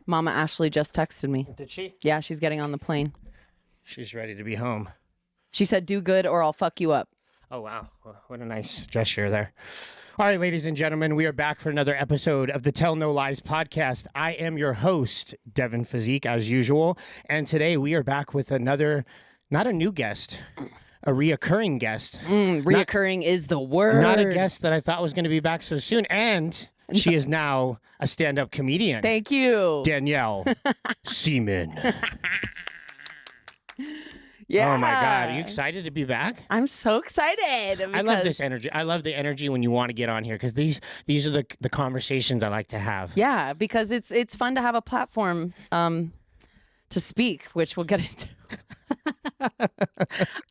Mama Ashley just texted me. Did she? Yeah, she's getting on the plane. She's ready to be home. She said, do good or I'll fuck you up. Oh, wow. What a nice gesture there. All right, ladies and gentlemen, we are back for another episode of the Tell No Lies podcast. I am your host, Devin Physique, as usual. And today we are back with another, not a new guest, a reoccurring guest. Reoccurring is the word. Not a guest that I thought was going to be back so soon. And she is now a stand-up comedian. Thank you. Danielle Seaman. Yeah. Oh, my God. Are you excited to be back? I'm so excited. I love this energy. I love the energy when you want to get on here because these are the conversations I like to have. Yeah, because it's fun to have a platform to speak, which we'll get into.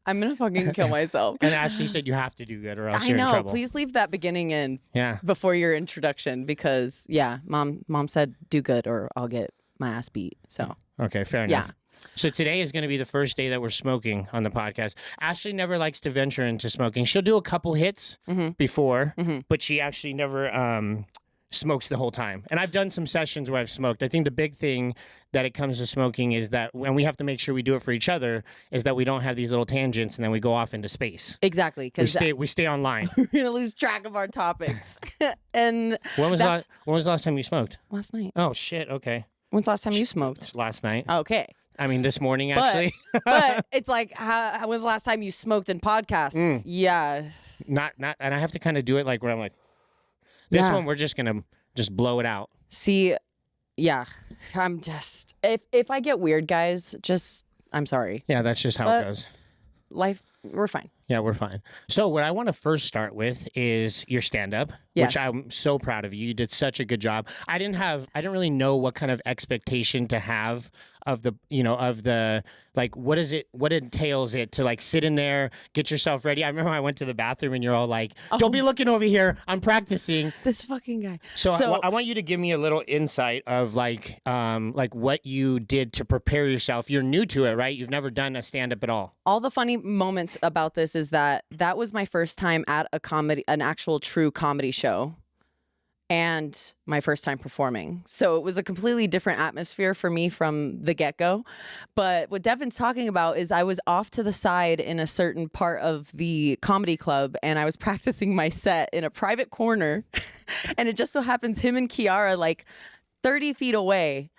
I'm going to fucking kill myself. And Ashley said you have to do good or else I you're know. in trouble. Please leave that beginning in Yeah. before your introduction because, yeah, mom said do good or I'll get my ass beat. So, Okay, fair enough. yeah. So today is going to be the first day that we're smoking on the podcast. Ashley never likes to venture into smoking. She'll do a couple hits before, but she actually never smokes the whole time. And I've done some sessions where I've smoked. I think the big thing that it comes to smoking is that when we have to make sure we do it for each other is that we don't have these little tangents and then we go off into space. Exactly. Because We stay online. we're going to lose track of our topics. And When was the last time you smoked? last night. Oh, shit. Okay. When's the last time you smoked? Last night. Okay. I mean, this morning, actually. But it's like, how was the last time you smoked in podcasts? Yeah. Not, and I have to kind of do it like where I'm like, this Yeah. one, we're just going to just blow it out. See, yeah, I'm just, if I get weird, guys, just, I'm sorry. Yeah, that's just how But- it goes. Life, we're fine. Yeah, we're fine. So what I want to first start with is your stand-up, Yes. which I'm so proud of you. You did such a good job. I didn't really know what kind of expectation to have of the, like, what entails it to like sit in there, get yourself ready. I remember I went to the bathroom and you're all like, don't be looking over here. I'm practicing. This fucking guy. So I want you to give me a little insight of like what you did to prepare yourself. You're new to it, right? You've never done a stand-up at all. All the funny moments about this is that was my first time at an actual true comedy show and my first time performing. So it was a completely different atmosphere for me from the get-go. But what Devin's talking about is I was off to the side in a certain part of the comedy club and I was practicing my set in a private corner. And it just so happens him and Kiara, like 30 feet away,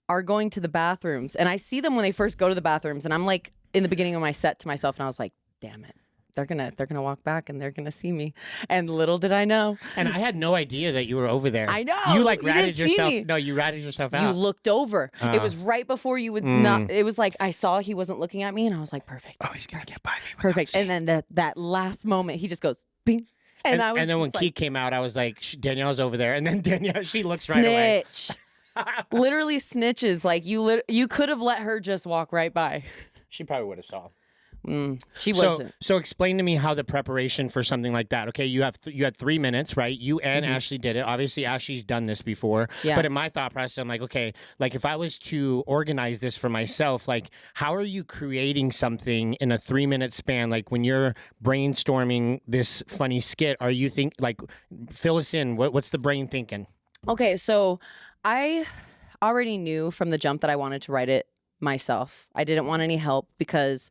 are going to the bathrooms. And I see them when they first go to the bathrooms. And I'm like in the beginning of my set to myself and I was like, damn it. They're gonna walk back and they're gonna see me. And little did I know. And I had no idea that you were over there. I know. You like You ratted didn't see yourself. me. No, you ratted yourself out. You looked over. It was right before you would not. It was like I saw he wasn't looking at me, and I was like, perfect. Oh, he's gonna get by me. without Perfect. seeing. And then that last moment, he just goes, bing. And I was and then when just Keith came out, I was like, Danielle's over there. And then Danielle, she looks right away. snitch. Literally snitches. Like you could have let her just walk right by. She probably would have saw. She wasn't. So explain to me how the preparation for something like that. Okay, you had 3 minutes, right? You and Ashley did it. Obviously, Ashley's done this before. Yeah. But in my thought process, I'm like, okay, like if I was to organize this for myself, like how are you creating something in a 3-minute span? Like when you're brainstorming this funny skit, are you fill us in? What's the brain thinking? Okay, so I already knew from the jump that I wanted to write it myself. I didn't want any help because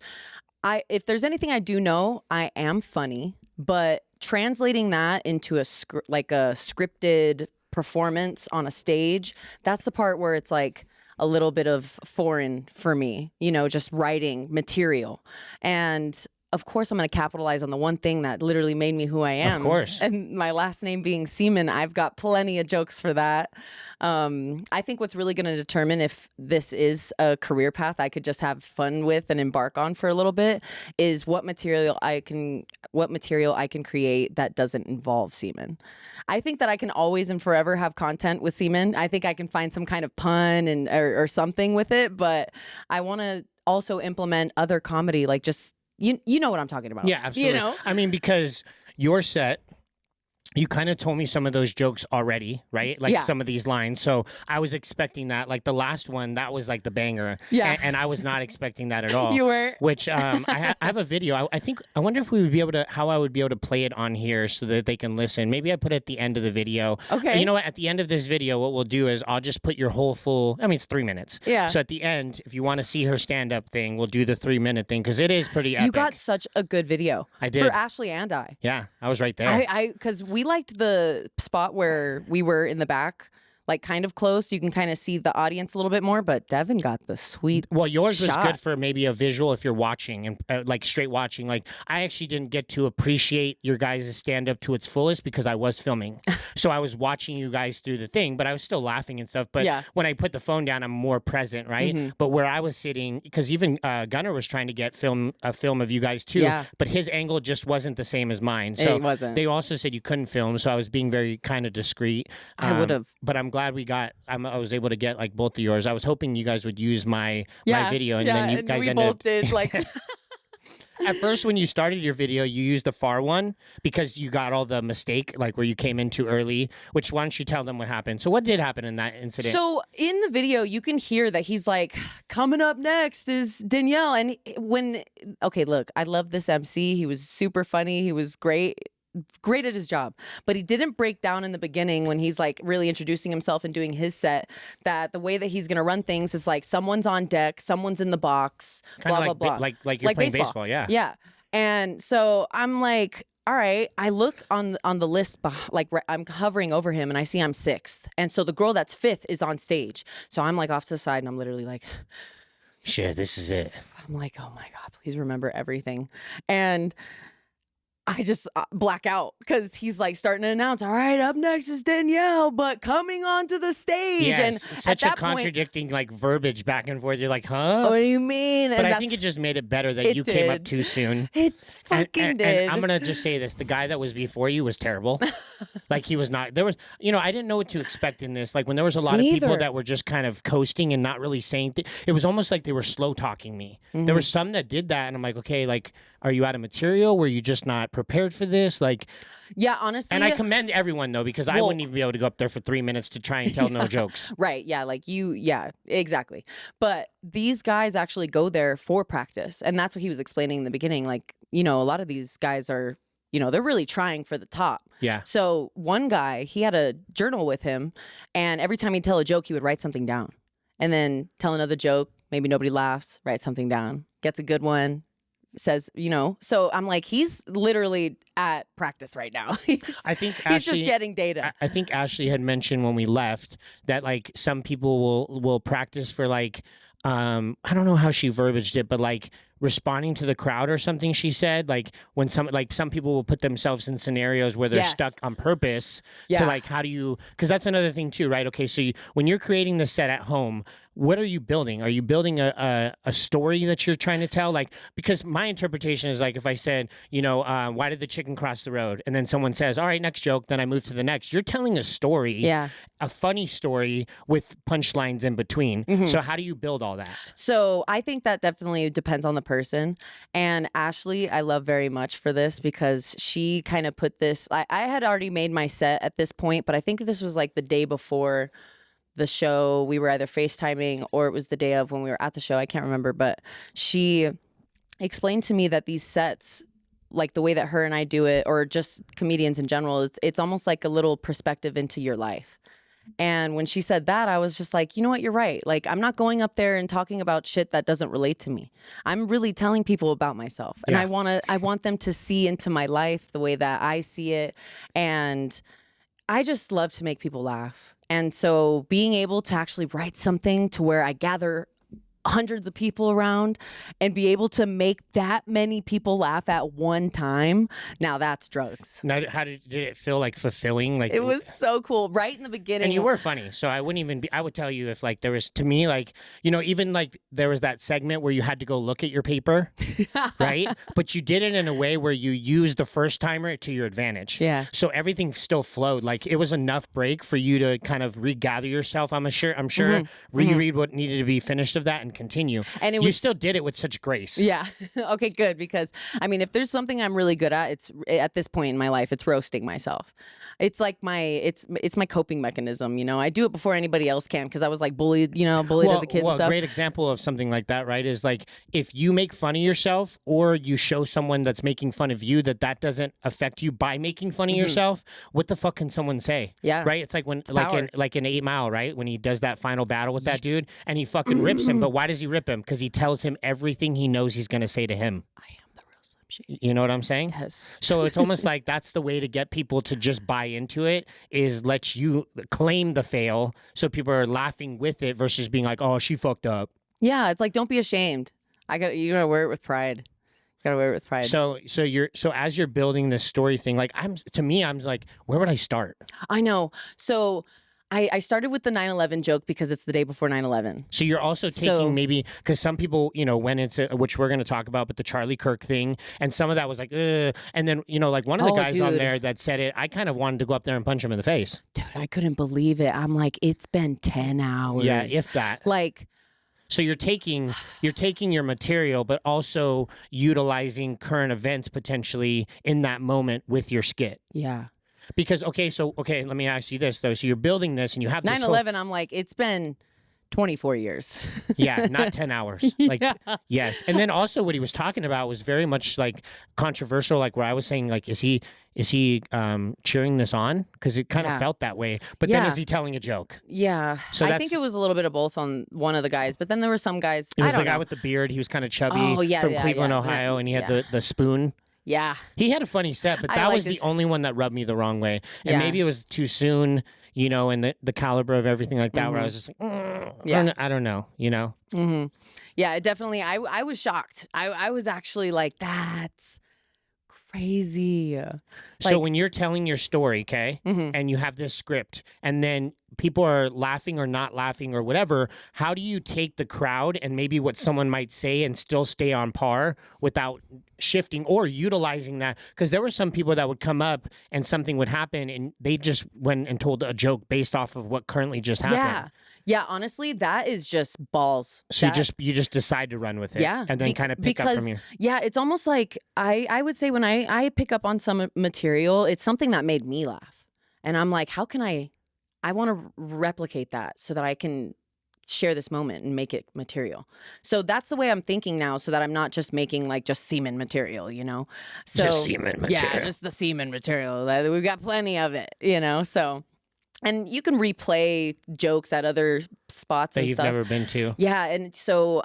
if there's anything I do know, I am funny, but translating that into a scripted performance on a stage, that's the part where it's like a little bit of foreign for me, just writing material. And of course, I'm going to capitalize on the one thing that literally made me who I am. Of course. And my last name being Seaman, I've got plenty of jokes for that. I think what's really going to determine if this is a career path I could just have fun with and embark on for a little bit is what material I can create that doesn't involve semen. I think that I can always and forever have content with semen. I think I can find some kind of pun or something with it, but I want to also implement other comedy, like just you know what I'm talking about. Yeah, absolutely. I mean, because your set you kind of told me some of those jokes already, right? Like some of these lines. So I was expecting that. Like the last one, that was like the banger. Yeah. And I was not expecting that at all. You were. Which I have a video. I wonder if we would be able to, how I would be able to play it on here so that they can listen. Maybe I put it at the end of the video. Okay. You know what? At the end of this video, what we'll do is I'll just put your whole full, I mean, it's 3 minutes. Yeah. So at the end, if you want to see her stand-up thing, we'll do the 3-minute thing because it is pretty epic. You got such a good video. I did. For Ashley and I. Yeah, I was right there. Because we liked the spot where we were in the back, like kind of close. You can kind of see the audience a little bit more, but Devin got the sweet Well, yours was shot. good for maybe a visual if you're watching and like straight watching. Like I actually didn't get to appreciate your guys' stand-up to its fullest because I was filming. So I was watching you guys through the thing, but I was still laughing and stuff. But when I put the phone down, I'm more present, right? But where I was sitting, because even Gunnar was trying to get a film of you guys too, but his angle just wasn't the same as mine. So it wasn't. They also said you couldn't film, so I was being very kind of discreet. I would have. But I'm glad I was able to get like both of yours. I was hoping you guys would use my video, and then you guys we ended both up... did like. At first, when you started your video, you used the far one because you got all the mistake, like where you came in too early. Which, why don't you tell them what happened? So what did happen in that incident? So in the video, you can hear that he's like, coming up next is Danielle. And okay, look, I love this MC. He was super funny. He was great at his job, but he didn't break down in the beginning when he's like really introducing himself and doing his set, that the way that he's going to run things is like someone's on deck, someone's in the box, Kinda blah, blah, blah. Like you're playing baseball, yeah. Yeah. And so I'm like, all right, I look on the list, like I'm hovering over him and I see I'm 6th. And so the girl that's 5th is on stage. So I'm like off to the side and I'm literally like, shit, this is it. I'm like, oh my God, please remember everything. And I just black out because he's like starting to announce, all right, up next is Danielle, but coming onto the stage. Yes, and such a at that contradicting like verbiage back and forth. You're like, huh? What do you mean? But I think it just made it better that you came up too soon. It fucking did. And I'm going to just say this. The guy that was before you was terrible. Like he was not, there was, I didn't know what to expect in this. Like when there was a lot of people that were just kind of coasting and not really saying, it was almost like they were slow talking me. There were some that did that. And I'm like, okay, like, are you out of material? Were you just not prepared for this? Like, yeah, honestly. And I commend everyone though, because I wouldn't even be able to go up there for 3 minutes to try and tell no jokes. Right. Yeah. Like yeah, exactly. But these guys actually go there for practice. And that's what he was explaining in the beginning. Like, a lot of these guys are, they're really trying for the top. Yeah. So one guy, he had a journal with him, and every time he'd tell a joke, he would write something down. And then tell another joke, maybe nobody laughs, write something down, gets a good one, says, so I'm like, he's literally at practice right now. I think he's just getting data. I think Ashley had mentioned when we left that like some people will practice for like, I don't know how she verbiaged it, but like responding to the crowd or something. She said like when some people will put themselves in scenarios where they're stuck on purpose to like, how do you, because that's another thing too, right? Okay, so when you're creating the set at home, what are you building? Are you building a story that you're trying to tell? Like, because my interpretation is like, if I said, why did the chicken cross the road? And then someone says, all right, next joke. Then I move to the next. You're telling a story, a funny story with punchlines in between. So how do you build all that? So I think that definitely depends on the person. And Ashley, I love very much for this because she kind of put this, I had already made my set at this point, but I think this was like the day before the show. We were either FaceTiming or it was the day of when we were at the show. I can't remember, but she explained to me that these sets, like the way that her and I do it, or just comedians in general, it's almost like a little perspective into your life. And when she said that, I was just like, you know what, you're right. Like, I'm not going up there and talking about shit that doesn't relate to me. I'm really telling people about myself. And I want them to see into my life the way that I see it. And I just love to make people laugh. And so being able to actually write something to where I gather hundreds of people around and be able to make that many people laugh at one time, now that's drugs. Now, how did it feel like fulfilling? Like it was so cool right in the beginning. And you were funny, so I wouldn't even be, I would tell you if like there was, to me, like, even like there was that segment where you had to go look at your paper, right? But you did it in a way where you used the first timer to your advantage. Yeah. So everything still flowed. Like it was enough break for you to kind of regather yourself. I'm sure reread what needed to be finished of that and continue. And you still did it with such grace. Yeah. Okay, good. Because I mean, if there's something I'm really good at, it's at this point in my life, it's roasting myself. It's like it's my coping mechanism. You know, I do it before anybody else can because I was like bullied as a kid and stuff. A great example of something like that, right, is like if you make fun of yourself or you show someone that's making fun of you that doesn't affect you by making fun of yourself, what the fuck can someone say? Yeah. Right? It's like when in 8 Mile, right? When he does that final battle with that dude and he fucking rips him. But why does he rip him? Because he tells him everything he knows he's going to say to him. I am the real Slim Shady. You know what I'm saying? Yes. So it's almost like that's the way to get people to just buy into it is let you claim the fail so people are laughing with it versus being like, oh, she fucked up. Yeah, it's like, don't be ashamed. You gotta wear it with pride. You gotta wear it with pride. So as you're building this story thing, like I'm like, where would I start? I know. So I started with the 9/11 joke because it's the day before 9/11. So you're also taking maybe because some people, when it's which we're going to talk about, but the Charlie Kirk thing, and some of that was like, ugh. And then like one of the guys on there that said it, I kind of wanted to go up there and punch him in the face. Dude, I couldn't believe it. I'm like, it's been 10 hours. Yeah, if that. Like. So you're taking your material, but also utilizing current events potentially in that moment with your skit. Yeah. Because, let me ask you this, though. So you're building this and you have this 9/11, I'm like, it's been 24 years. Yeah, not 10 hours. Like, yes. And then also what he was talking about was very much like controversial, like where I was saying, like, is he cheering this on? Because it kind of felt that way. But then is he telling a joke? Yeah. So I think it was a little bit of both on one of the guys, but then there were some guys. It was the guy with the beard. He was kind of chubby from Cleveland, Ohio, and he had the spoon. Yeah. He had a funny set, but that was the only one that rubbed me the wrong way. And maybe it was too soon, and the caliber of everything like that, where I was just like, I don't know, Mm-hmm. Yeah, it definitely, I was shocked. I was actually like, that's crazy. So when you're telling your story, okay, and you have this script, and then people are laughing or not laughing or whatever, how do you take the crowd and maybe what someone might say and still stay on par without shifting or utilizing that? Because there were some people that would come up and something would happen and they just went and told a joke based off of what currently just happened. Yeah, honestly, that is just balls. So you just decide to run with it, and then kind of pick up from you. Yeah, it's almost like I would say when I pick up on some material, it's something that made me laugh, and I'm like, how can I want to replicate that so that I can share this moment and make it material. So that's the way I'm thinking now, so that I'm not just making like just semen material, So just semen material. Yeah, just the semen material. We've got plenty of it, So. And you can replay jokes at other spots that and you've stuff. never been to. Yeah, and so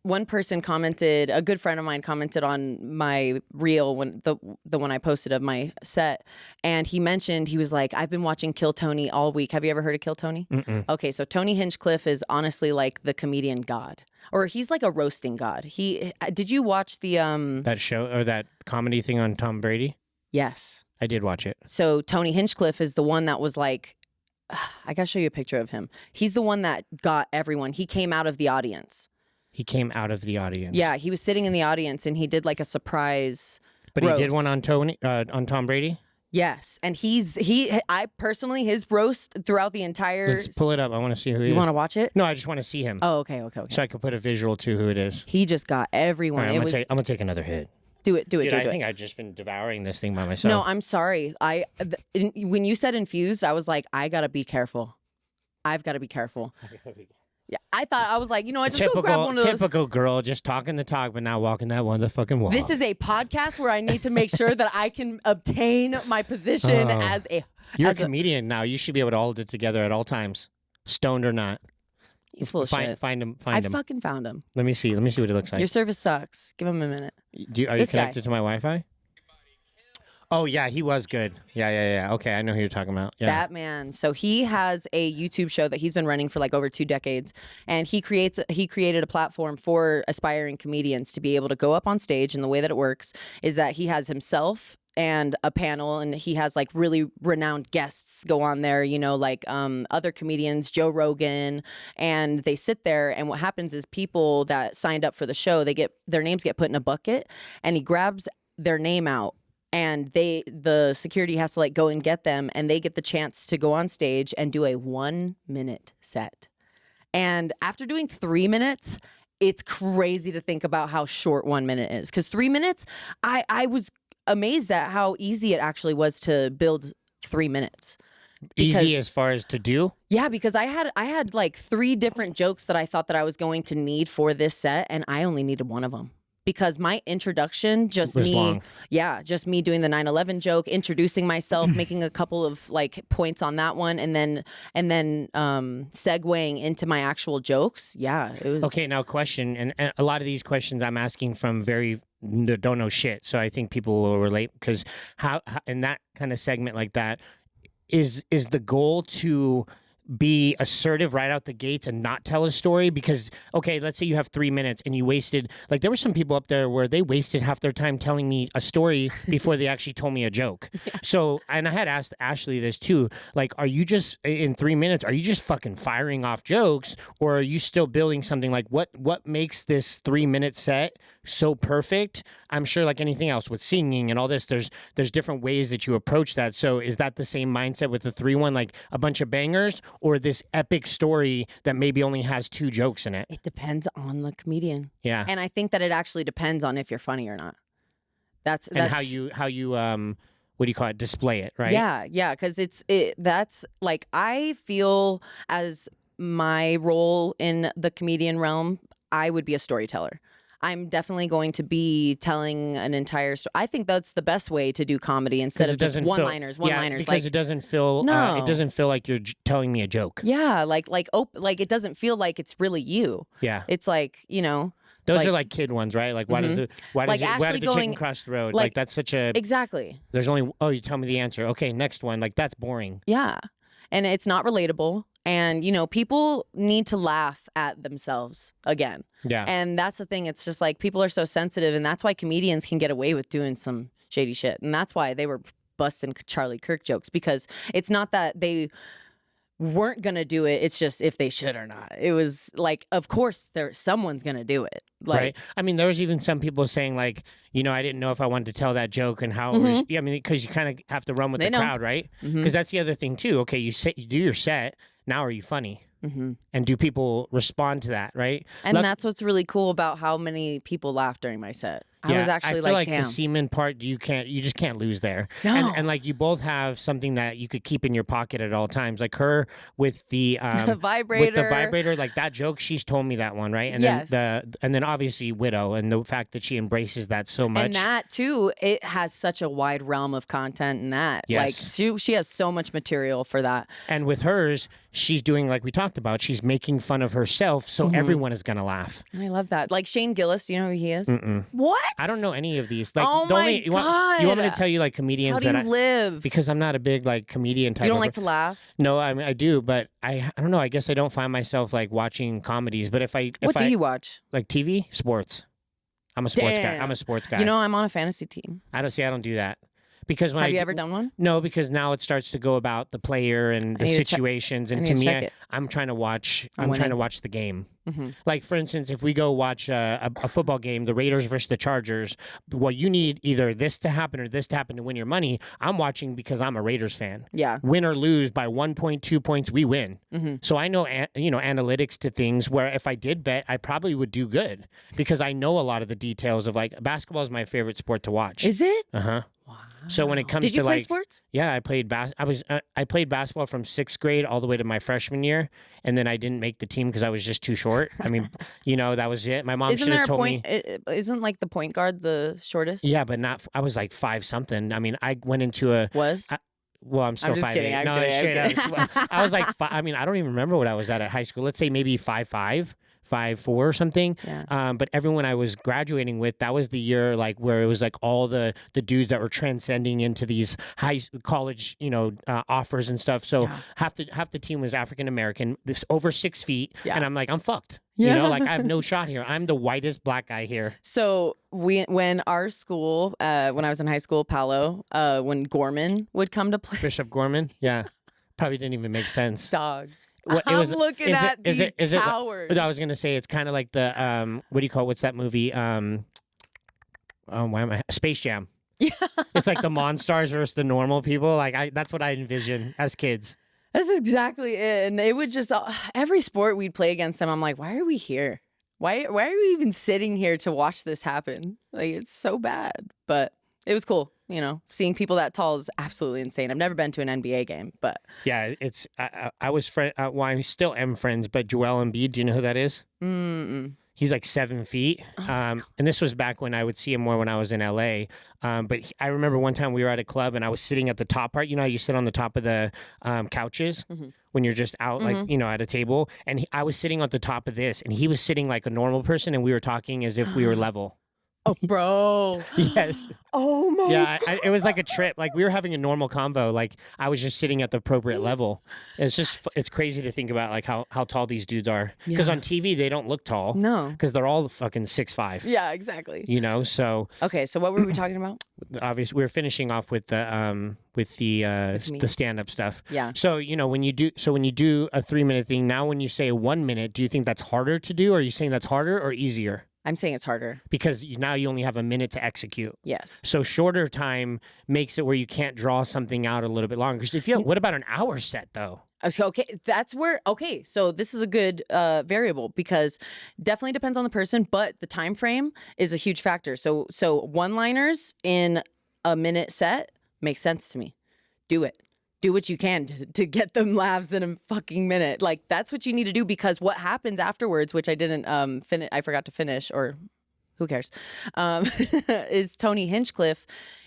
one person commented, a good friend of mine commented on my reel when the one I posted of my set, and he mentioned, he was like, I've been watching Kill Tony all week. Have you ever heard of Kill Tony? Mm-mm. Okay, so Tony Hinchcliffe is honestly like the comedian god, or he's like a roasting god. Did you watch the that show or that comedy thing on Tom Brady? Yes. I did watch it. So Tony Hinchcliffe is the one that was like, I gotta show you a picture of him. He's the one that got everyone. He came out of the audience. He came out of the audience. Yeah, he was sitting in the audience and he did like a surprise. But roast. He did one on Tom Brady? Yes, and I personally, his roast throughout the entire. Let's pull it up. I want to see who he is. You want to watch it? No, I just want to see him. Oh, okay. So I can put a visual to who it is. He just got everyone. Right, I'm gonna take another hit. Do it. Dude, I think I've just been devouring this thing by myself. No, I'm sorry. When you said infused, I was like, I gotta be careful. I've got to be careful. Yeah, I was like, just go grab one of those. Typical girl, just talking the talk, but not walking that one the fucking walk. This is a podcast where I need to make sure that I can obtain my position as a. You're a comedian now. You should be able to hold it together at all times, stoned or not. He's full of shit. Find him. I fucking found him. Let me see what it looks like. Your service sucks. Give him a minute. Are you connected to my Wi-Fi? Oh, yeah, he was good. Yeah. Okay, I know who you're talking about. Yeah. That man. So he has a YouTube show that he's been running for like over 2 decades. And he created a platform for aspiring comedians to be able to go up on stage. And the way that it works is that he has himself and a panel, and he has like really renowned guests go on there, like other comedians, Joe Rogan, and they sit there, and what happens is people that signed up for the show, their names get put in a bucket, and he grabs their name out, and the security has to like go and get them, and they get the chance to go on stage and do a 1-minute set. And after doing 3 minutes, it's crazy to think about how short 1 minute is. Because 3 minutes, I was amazed at how easy it actually was to build 3 minutes. Easy as far as to do? Yeah, because I had like 3 different jokes that I thought that I was going to need for this set, and I only needed one of them. Because my introduction, just me doing the 9/11 joke, introducing myself, making a couple of like points on that one, and then segueing into my actual jokes. Yeah, it was okay. Now, question, and a lot of these questions I'm asking from very don't know shit, so I think people will relate because how in that kind of segment like that is the goal to be assertive right out the gates and not tell a story? Because, okay, let's say you have 3 minutes and you wasted, like there were some people up there where they wasted half their time telling me a story before they actually told me a joke. Yeah. So, and I had asked Ashley this too, like, are you just, in 3 minutes, are you just fucking firing off jokes, or are you still building something? Like what makes this 3 minute set so perfect? I'm sure like anything else with singing and all this, there's different ways that you approach that. So is that the same mindset with the 3-1, like a bunch of bangers, or this epic story that maybe only has 2 jokes in it? It depends on the comedian. Yeah. And I think that it actually depends on if you're funny or not. That's how you what do you call it, display it, right? Yeah, because that's like, I feel as my role in the comedian realm, I would be a storyteller. I'm definitely going to be telling an entire story. I think that's the best way to do comedy instead of just one-liners. Yeah, because it doesn't feel it doesn't feel like you're telling me a joke. Yeah, like it doesn't feel like it's really you. Yeah, it's like, you know. Those are like kid ones, right? Like why does the chicken cross the road? Like that's such a exactly. There's only you tell me the answer. Okay, next one. Like that's boring. Yeah, and it's not relatable. And, you know, people need to laugh at themselves again. Yeah. And that's the thing. It's just like people are so sensitive. And that's why comedians can get away with doing some shady shit. And that's why they were busting Charlie Kirk jokes, because it's not that they weren't going to do it. It's just if they should or not. It was like, of course, someone's going to do it. Like, right. I mean, there was even some people saying like, you know, I didn't know if I wanted to tell that joke and how it was. I mean, because you kind of have to run with the crowd, right? Because that's the other thing too. Okay, you do your set. Now, are you funny? And do people respond to that, right? And that's what's really cool about how many people laughed during my set. I was actually I feel like damn. the Seaman part, you just can't lose there. No. And like you both have something that you could keep in your pocket at all times. Like her with the vibrator. With the vibrator, like that joke, she's told me that one, right? And yes. then obviously Widow, and the fact that she embraces that so much. And that too, it has such a wide realm of content in that. Yes. Like she has so much material for that. And with hers, she's doing like we talked about, she's making fun of herself, so everyone is gonna laugh. And I love that. Like Shane Gillis, do you know who he is? What? I don't know any of these. Like, oh my God. You want me to tell you like comedians? How do you live? Because I'm not a big like comedian type. You don't like to laugh? No, I mean I do, but I don't know. I guess I don't find myself like watching comedies. But if what do you watch? Like TV, sports. I'm a sports guy. I'm a sports guy. You know, I'm on a fantasy team. I don't do that. Because when have you ever done one? No, because now it starts to go about the player and the situations, and to me, I'm trying to watch. I'm trying to watch the game. Like for instance, if we go watch a football game, the Raiders versus the Chargers, well, you need either this to happen or this to happen to win your money. I'm watching because I'm a Raiders fan. Yeah. Win or lose by 1.2 points, we win. So I know analytics to things where if I did bet, I probably would do good because I know a lot of the details of like basketball is my favorite sport to watch. Is it? Wow. So when it comes Did you to play like sports? Yeah, I played I played basketball from 6th grade all the way to my freshman year, and then I didn't make the team because I was just too short. I mean, that was it. My mom should have told me. Isn't like the point guard the shortest? Yeah, but not. I was like 5 something. I mean, I went into a well, I'm still 5'8". No, straight up. I was like, I mean, I don't even remember what I was at high school. Let's say maybe 5'5". 5'4" or something. Yeah. But everyone I was graduating with, that was the year like where it was like all the dudes that were transcending into these college, offers and stuff. So half the team was African American, this over 6 feet, and I'm like, I'm fucked. Yeah. Like I have no shot here. I'm the whitest black guy here. So when our school, when I was in high school, Palo, when Gorman would come to play, Bishop Gorman, yeah, probably didn't even make sense. Dog. I'm looking at these towers. I was gonna say it's kind of like the what do you call it? What's that movie? Space Jam. Yeah. It's like the Monstars versus the normal people. Like that's what I envision as kids. That's exactly it. And it would just every sport we'd play against them. I'm like, why are we here? Why are we even sitting here to watch this happen? Like, it's so bad. But it was cool. You know, seeing people that tall is absolutely insane. I've never been to an NBA game, but yeah, it's I was well, I still am friends, but Joel Embiid, do you know who that is? He's like 7 feet. And this was back when I would see him more when I was in LA. But I remember one time we were at a club and I was sitting at the top part. You know how you sit on the top of the couches when you're just out, like, you know, at a table. And I was sitting at the top of this and he was sitting like a normal person and we were talking as if we were level. Oh, bro. Yes. Oh, my Yeah, it was like a trip. Like, we were having a normal convo. Like, I was just sitting at the appropriate level. It's just, it's crazy to think about, like, how tall these dudes are. Because on TV, they don't look tall. No. Because they're all fucking 6'5". Yeah, exactly. You know, so. Okay, so what were we talking about? Obviously, we were finishing off with the stand-up stuff. Yeah. So, you know, when you do a 3-minute thing, now when you say 1 minute, do you think that's harder to do? Or are you saying that's harder or easier? I'm saying it's harder. Because now you only have a minute to execute. Yes. So shorter time makes it where you can't draw something out a little bit longer. Because what about an hour set, though? Okay, so this is a good variable because definitely depends on the person, but the time frame is a huge factor. So one-liners in a minute set makes sense to me. Do it. Do what you can to get them laughs in a fucking minute. Like, that's what you need to do, because what happens afterwards, which I didn't I forgot to finish, or who cares, is Tony Hinchcliffe.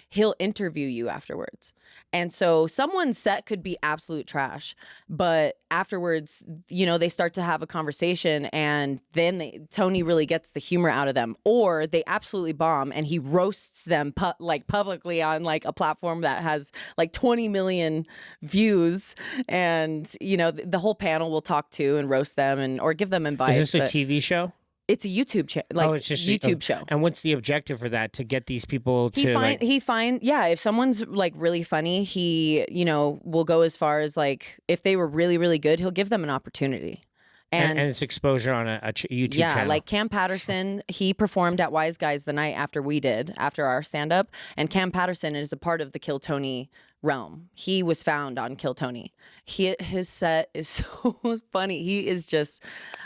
He'll interview you afterwards. And so someone's set could be absolute trash, but afterwards, you know, they start to have a conversation and then Tony really gets the humor out of them, or they absolutely bomb and he roasts them publicly on like a platform that has like 20 million views, and, you know, the whole panel will talk to and roast them or give them advice. Is this a TV show? It's a YouTube it's just YouTube show. And what's the objective for that? To get these people to if someone's like really funny, he, you know, will go as far as like, if they were really, really good, he'll give them an opportunity. And it's exposure on a YouTube channel. Yeah, like Cam Patterson, he performed at Wise Guys the night after our stand-up, and Cam Patterson is a part of the Kill Tony realm. He was found on Kill Tony. His set is so funny. He is just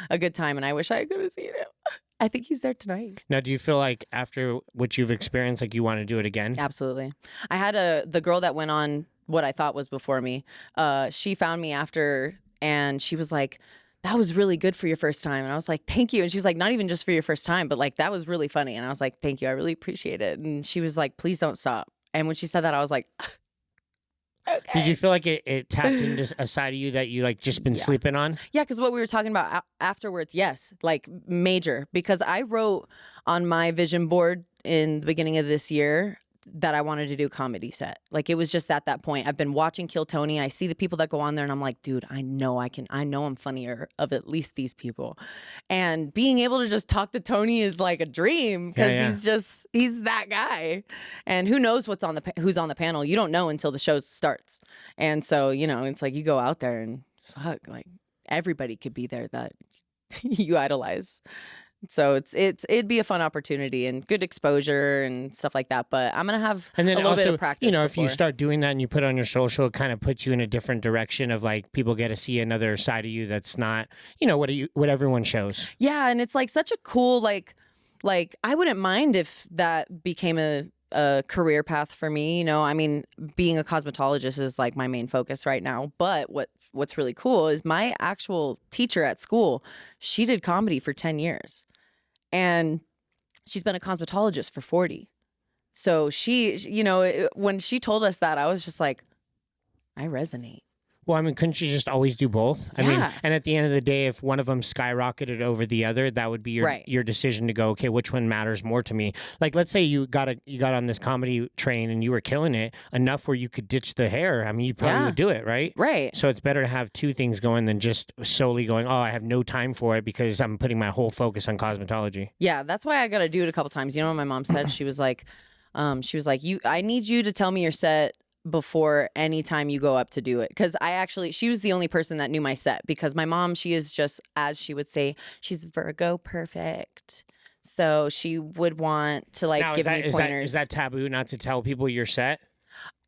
a good time, and I wish I could have seen him. I think he's there tonight. Now, do you feel like after what you've experienced, like you want to do it again? Absolutely. I had the girl that went on what I thought was before me. She found me after, and she was like, that was really good for your first time. And I was like, thank you. And she's like, not even just for your first time, but like, that was really funny. And I was like, thank you. I really appreciate it. And she was like, please don't stop. And when she said that, I was like, okay. Did you feel like it tapped into a side of you that you like just been sleeping on? Yeah, because what we were talking about afterwards, yes, like major. Because I wrote on my vision board in the beginning of this year that I wanted to do a comedy set. Like, it was just at that point. I've been watching Kill Tony. I see the people that go on there and I'm like, dude, I know I'm funnier of at least these people. And being able to just talk to Tony is like a dream, because he's that guy. And who knows who's on the panel? You don't know until the show starts. And so, you know, it's like you go out there and fuck, like everybody could be there that you idolize. So it'd be a fun opportunity and good exposure and stuff like that. But I'm gonna have a little bit of practice. You know, before. If you start doing that and you put it on your social, it kind of puts you in a different direction of like people get to see another side of you that's not, you know, what everyone shows. Yeah, and it's like such a cool like I wouldn't mind if that became a career path for me. You know, I mean, being a cosmetologist is like my main focus right now. But what's really cool is my actual teacher at school, she did comedy for 10 years. And she's been a cosmetologist for 40. So she, you know, when she told us that, I was just like, I resonate. Well, I mean, couldn't you just always do both? I mean, and at the end of the day, if one of them skyrocketed over the other, that would be your decision to go, okay, which one matters more to me? Like, let's say you got on this comedy train and you were killing it enough where you could ditch the hair. I mean, you probably would do it, right? Right. So it's better to have two things going than just solely going, oh, I have no time for it because I'm putting my whole focus on cosmetology. Yeah, that's why I got to do it a couple times. You know what my mom said? She was like, I need you to tell me your set before any time you go up to do it, because she was the only person that knew my set, because my mom, she is just, as she would say, she's Virgo perfect, so she would want to like give me pointers. Is that taboo not to tell people your set?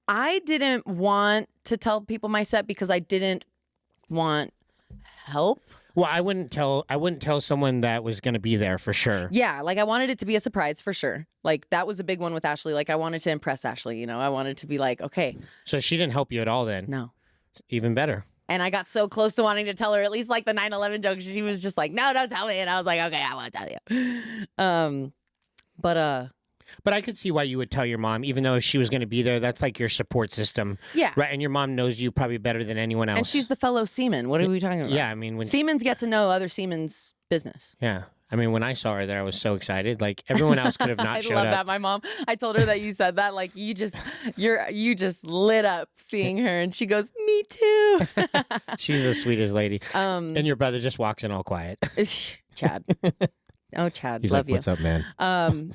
I didn't want to tell people my set because I didn't want help. Well, I wouldn't tell someone that was going to be there for sure. Yeah, like I wanted it to be a surprise for sure. Like that was a big one with Ashley. Like I wanted to impress Ashley, you know. I wanted to be like, okay. So she didn't help you at all then? No. Even better. And I got so close to wanting to tell her at least like the 9/11 joke. She was just like, no, don't tell me. And I was like, okay, I won't tell you. But I could see why you would tell your mom, even though if she was going to be there. That's like your support system. Yeah. Right. And your mom knows you probably better than anyone else. And she's the fellow seaman. What are we talking about? Yeah. I mean, when Seamans get to know other Seaman's business. Yeah. I mean, when I saw her there, I was so excited. Like everyone else could have not showed up. I love that. My mom, I told her that you said that. Like you just lit up seeing her, and she goes, "Me too." She's the sweetest lady. And your brother just walks in all quiet. Chad. Oh, Chad, He's love like, "What's up, man?"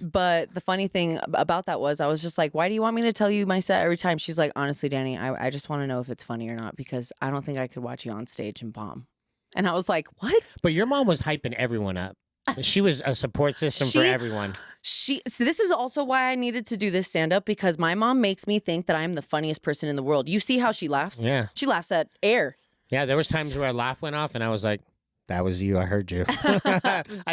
But the funny thing about that was I was just like, why do you want me to tell you my set every time? She's like, honestly, Danny, I just want to know if it's funny or not because I don't think I could watch you on stage and bomb. And I was like, what? But your mom was hyping everyone up. She was a support system for everyone. So this is also why I needed to do this stand-up because my mom makes me think that I'm the funniest person in the world. You see how she laughs? Yeah. She laughs at air. Yeah, there was times where a laugh went off and I was like, that was you. I heard you.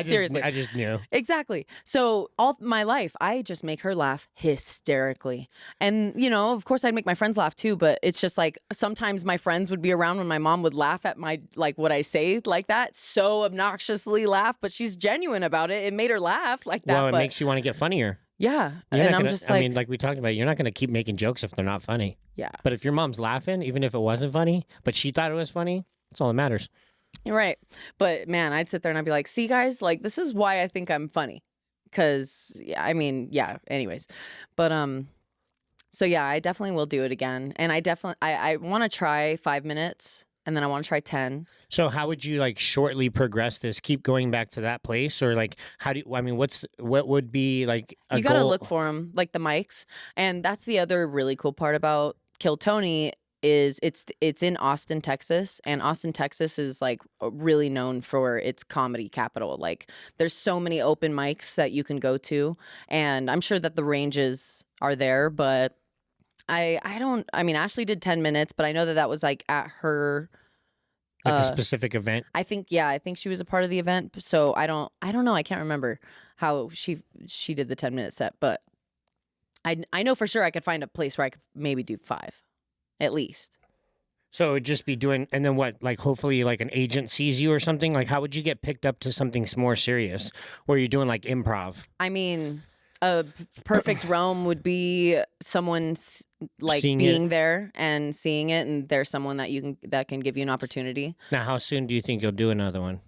Seriously. I just knew. Exactly. So all my life, I just make her laugh hysterically. And, you know, of course I'd make my friends laugh too, but it's just like sometimes my friends would be around when my mom would laugh at my, like what I say like that. So obnoxiously laugh, but she's genuine about it. It made her laugh like that. Well, it but makes you want to get funnier. Yeah. You're and not I'm gonna, just like. I mean, like we talked about, you're not going to keep making jokes if they're not funny. Yeah. But if your mom's laughing, even if it wasn't funny, but she thought it was funny, that's all that matters. You're right. But man, I'd sit there and I'd be like, see guys, like this is why I think I'm funny. Cause yeah, I mean, yeah, anyways. But so yeah, I definitely will do it again. And I want to try 5 minutes and then I want to try 10. So how would you like shortly progress this? Keep going back to that place or like what would be like a You got to goal? look for them, like the mics. And that's the other really cool part about Kill Tony is it's in Austin, Texas, and Austin, Texas is like really known for its comedy capital. Like there's so many open mics that you can go to, and I'm sure that the ranges are there, but I mean Ashley did 10 minutes, but I know that was like at her like a specific event. I think she was a part of the event, so I don't know, I can't remember how she did the 10-minute set, but I know for sure I could find a place where I could maybe do 5. At least. So it would just be doing, and then what, like hopefully like an agent sees you or something? Like how would you get picked up to something more serious? Or you're doing like improv? I mean, a perfect realm would be someone like being there and seeing it, and there's someone that can give you an opportunity. Now, how soon do you think you'll do another one?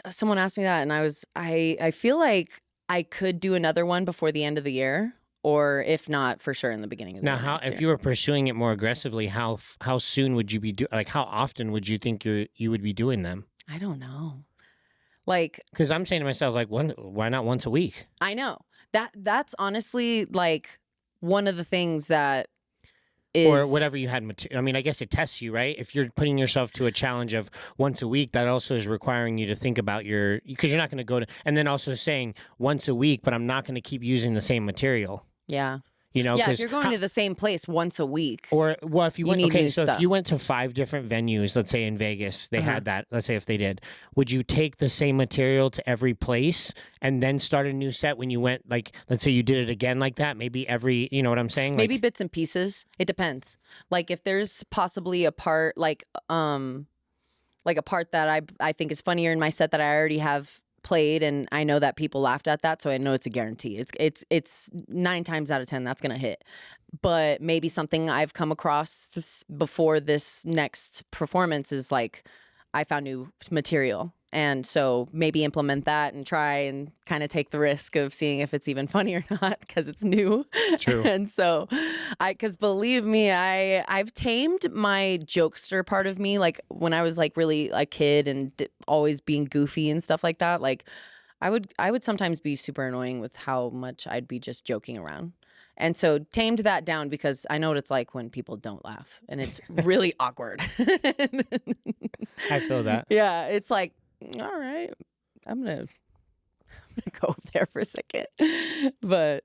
Someone asked me that, and I feel like I could do another one before the end of the year. Or if not, for sure in the beginning of the year. Now, if you were pursuing it more aggressively, how soon would you be like? How often would you think you would be doing them? I don't know. Like, because I'm saying to myself, like, why not once a week? I know that's honestly like one of the things that is, or whatever you had. I mean, I guess it tests you, right? If you're putting yourself to a challenge of once a week, that also is requiring you to think about because you're not going to go to, and then also saying once a week, but I'm not going to keep using the same material. Yeah. You know, yeah, if you're going to the same place once a week. Or, well, if you went, okay, so if you went to 5 different venues, let's say in Vegas, they had that, let's say if they did, would you take the same material to every place and then start a new set when you went, like, let's say you did it again like that, maybe you know what I'm saying? Maybe bits and pieces. It depends. Like if there's possibly a part, like a part that I think is funnier in my set that I already have played and I know that people laughed at that, so I know it's a guarantee. It's 9 times out of 10 that's gonna hit. But maybe something I've come across before this next performance is like I found new material, and so maybe implement that and try and kind of take the risk of seeing if it's even funny or not because it's new. True. And so because believe me, I've tamed my jokester part of me, like when I was like really a kid and always being goofy and stuff like that. Like I would sometimes be super annoying with how much I'd be just joking around. And so tamed that down because I know what it's like when people don't laugh and it's really awkward. I feel that. Yeah, it's like, all right, I'm gonna go up there for a second. But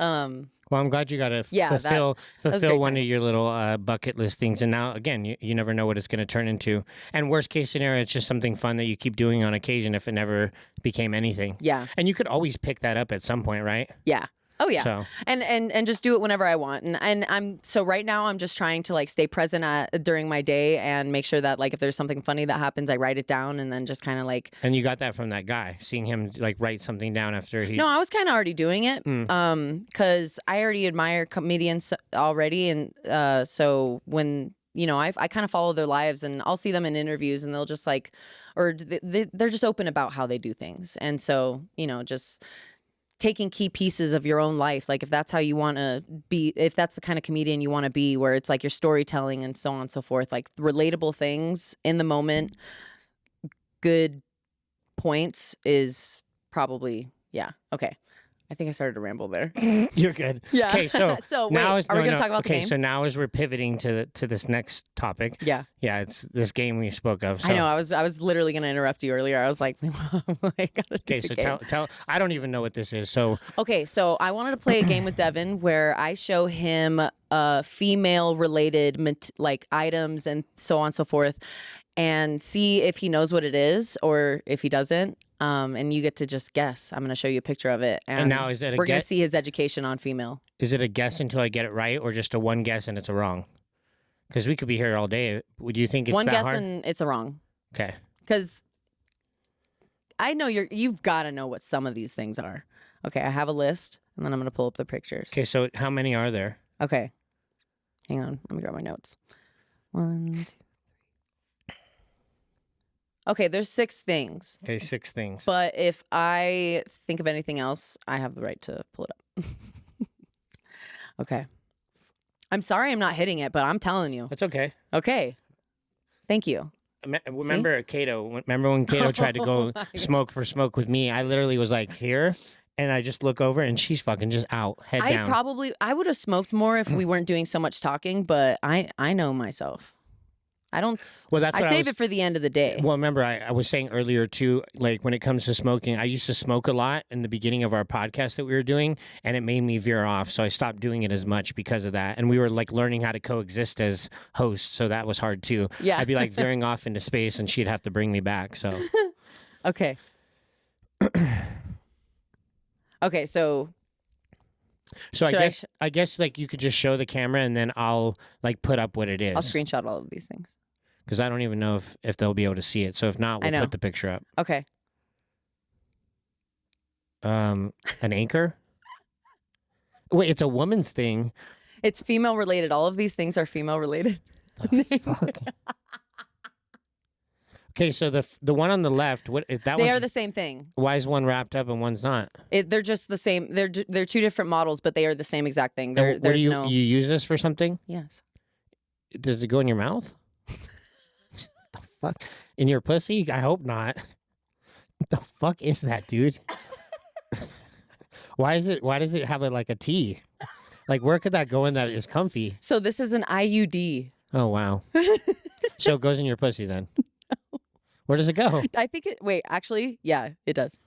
Well, I'm glad you got to Yeah, that was a fulfill great one time. of your little bucket list things. And now, again, you never know what it's going to turn into. And worst case scenario, it's just something fun that you keep doing on occasion if it never became anything. Yeah. And you could always pick that up at some point, right? Yeah. Oh yeah. So. And just do it whenever I want. And I'm so right now I'm just trying to like stay present during my day and make sure that like if there's something funny that happens, I write it down and then just kind of like. And you got that from that guy, seeing him like write something down after he. No, I was kind of already doing it. Because I already admire comedians already, and so when I kind of follow their lives and I'll see them in interviews and they'll just like, or they're just open about how they do things, and so just taking key pieces of your own life, like if that's how you want to be, if that's the kind of comedian you want to be, where it's like your storytelling and so on and so forth, like relatable things in the moment, good points is probably okay. I think I started to ramble there. You're good. Yeah. Okay, so so wait, now are we going to talk about the game? Okay, so now as we're pivoting to this next topic. Yeah. Yeah, it's this game we spoke of. So. I know. I was literally going to interrupt you earlier. I was like, I gotta do Okay, the so game. tell. I don't even know what this is. So. Okay, so I wanted to play a game with Devin where I show him female related like items and so on and so forth, and see if he knows what it is or if he doesn't. And you get to just guess. I'm going to show you a picture of it. And now is it we're going to see his education on female. Is it a guess until I get it right, or just a one guess and it's a wrong? Because we could be here all day. Would you think it's one that guess hard? and it's a wrong? Okay. Because I know you've got to know what some of these things are. Okay, I have a list, and then I'm going to pull up the pictures. Okay, so how many are there? Okay. Hang on. Let me grab my notes. 1, 2, 3. Okay, there's 6 things. Okay, 6 things. But if I think of anything else, I have the right to pull it up. Okay. I'm sorry I'm not hitting it, but I'm telling you. That's okay. Okay. Thank you. Remember Cato? Remember when Cato tried to go smoke with me? I literally was like, here. And I just look over and she's fucking just out, head down. I would have smoked more if we weren't doing so much talking, but I know myself. I don't. Well, that's what I save it for the end of the day. Well, remember, I was saying earlier too, like when it comes to smoking, I used to smoke a lot in the beginning of our podcast that we were doing, and it made me veer off. So I stopped doing it as much because of that. And we were like learning how to coexist as hosts, so that was hard too. Yeah. I'd be like veering off into space, and she'd have to bring me back. So. Okay. Okay, so. So I guess like you could just show the camera and then I'll like put up what it is. I'll screenshot all of these things. Because I don't even know if they'll be able to see it. So if not, we'll put the picture up. Okay. An anchor? Wait, it's a woman's thing. It's female related. All of these things are female related. Fuck. Okay, so the one on the left, what is that? They are the same thing. Why is one wrapped up and one's not? They're just the same. They're 2 different models, but they are the same exact thing. What do you use this for something? Yes. Does it go in your mouth? The fuck? In your pussy? I hope not. The fuck is that, dude? Why does it have like a T? Like where could that go in that is comfy? So this is an IUD. Oh wow. So it goes in your pussy then? No. Where does it go? I think wait, actually, yeah, it does.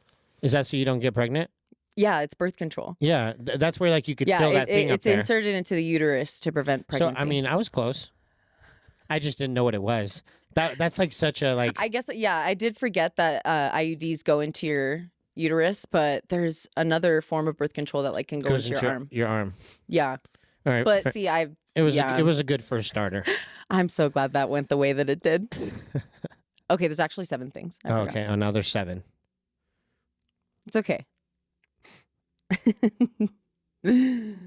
Is that so you don't get pregnant? Yeah, it's birth control. Yeah, that's where like you could fill that thing up there. It's inserted into the uterus to prevent pregnancy. So I mean, I was close. I just didn't know what it was. That's like such a like. I guess I did forget that IUDs go into your uterus, but there's another form of birth control that like can go into your arm. Your arm. Yeah. All right. But see, it was a good first starter. I'm so glad that went the way that it did. Okay, there's actually 7 things. Okay, oh, now there's 7. It's okay. And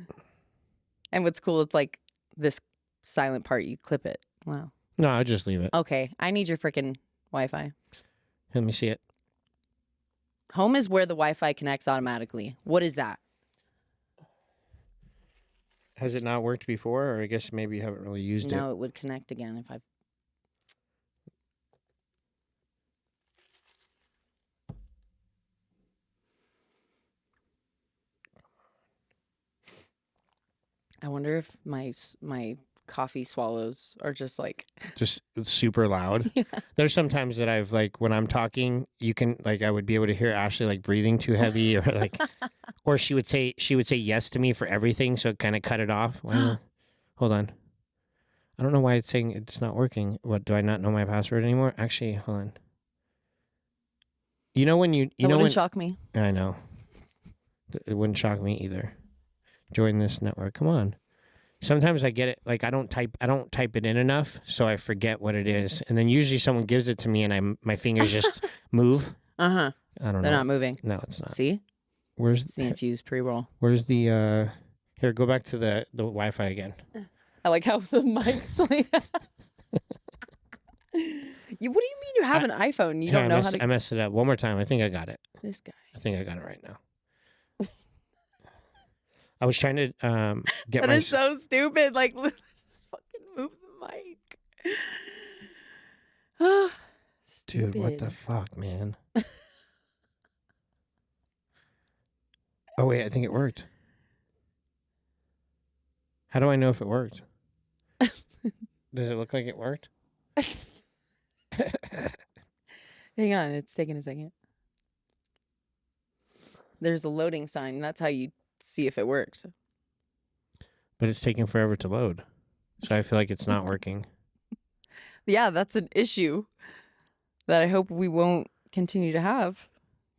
what's cool, it's like this silent part, you clip it. Wow. No, I'll just leave it. Okay, I need your freaking Wi-Fi. Let me see it. Home is where the Wi-Fi connects automatically. What is that? Has it not worked before? Or I guess maybe you haven't really used it. Now it would connect again if I've... I wonder if my coffee swallows are just like just super loud. yeah. There's sometimes that I've like when I'm talking, you can like I would be able to hear Ashley like breathing too heavy, or like, or she would say yes to me for everything, so it kind of cut it off. Hold on, I don't know why it's saying it's not working. What, do I not know my password anymore? Actually, hold on. You know when you That know wouldn't when shock me. I know it wouldn't shock me either. Join this network. Come on. Sometimes I get it like I don't type it in enough, so I forget what it is, and then usually someone gives it to me, and my fingers just move. I don't They're know. They're not moving. No, it's not. See? Where's it's the infused pre-roll? Where's the here? Go back to the Wi-Fi again. I like how the mic's like that. What do you mean you have an iPhone? You don't know how to. I messed it up one more time. I think I got it. This guy. I think I got it right now. I was trying to get That is so stupid. Like, just fucking move the mic. Dude, what the fuck, man? Oh wait, I think it worked. How do I know if it worked? Does it look like it worked? Hang on, it's taking a second. There's a loading sign. That's how you see if it worked. But it's taking forever to load. So I feel like it's not working. Yeah, that's an issue that I hope we won't continue to have,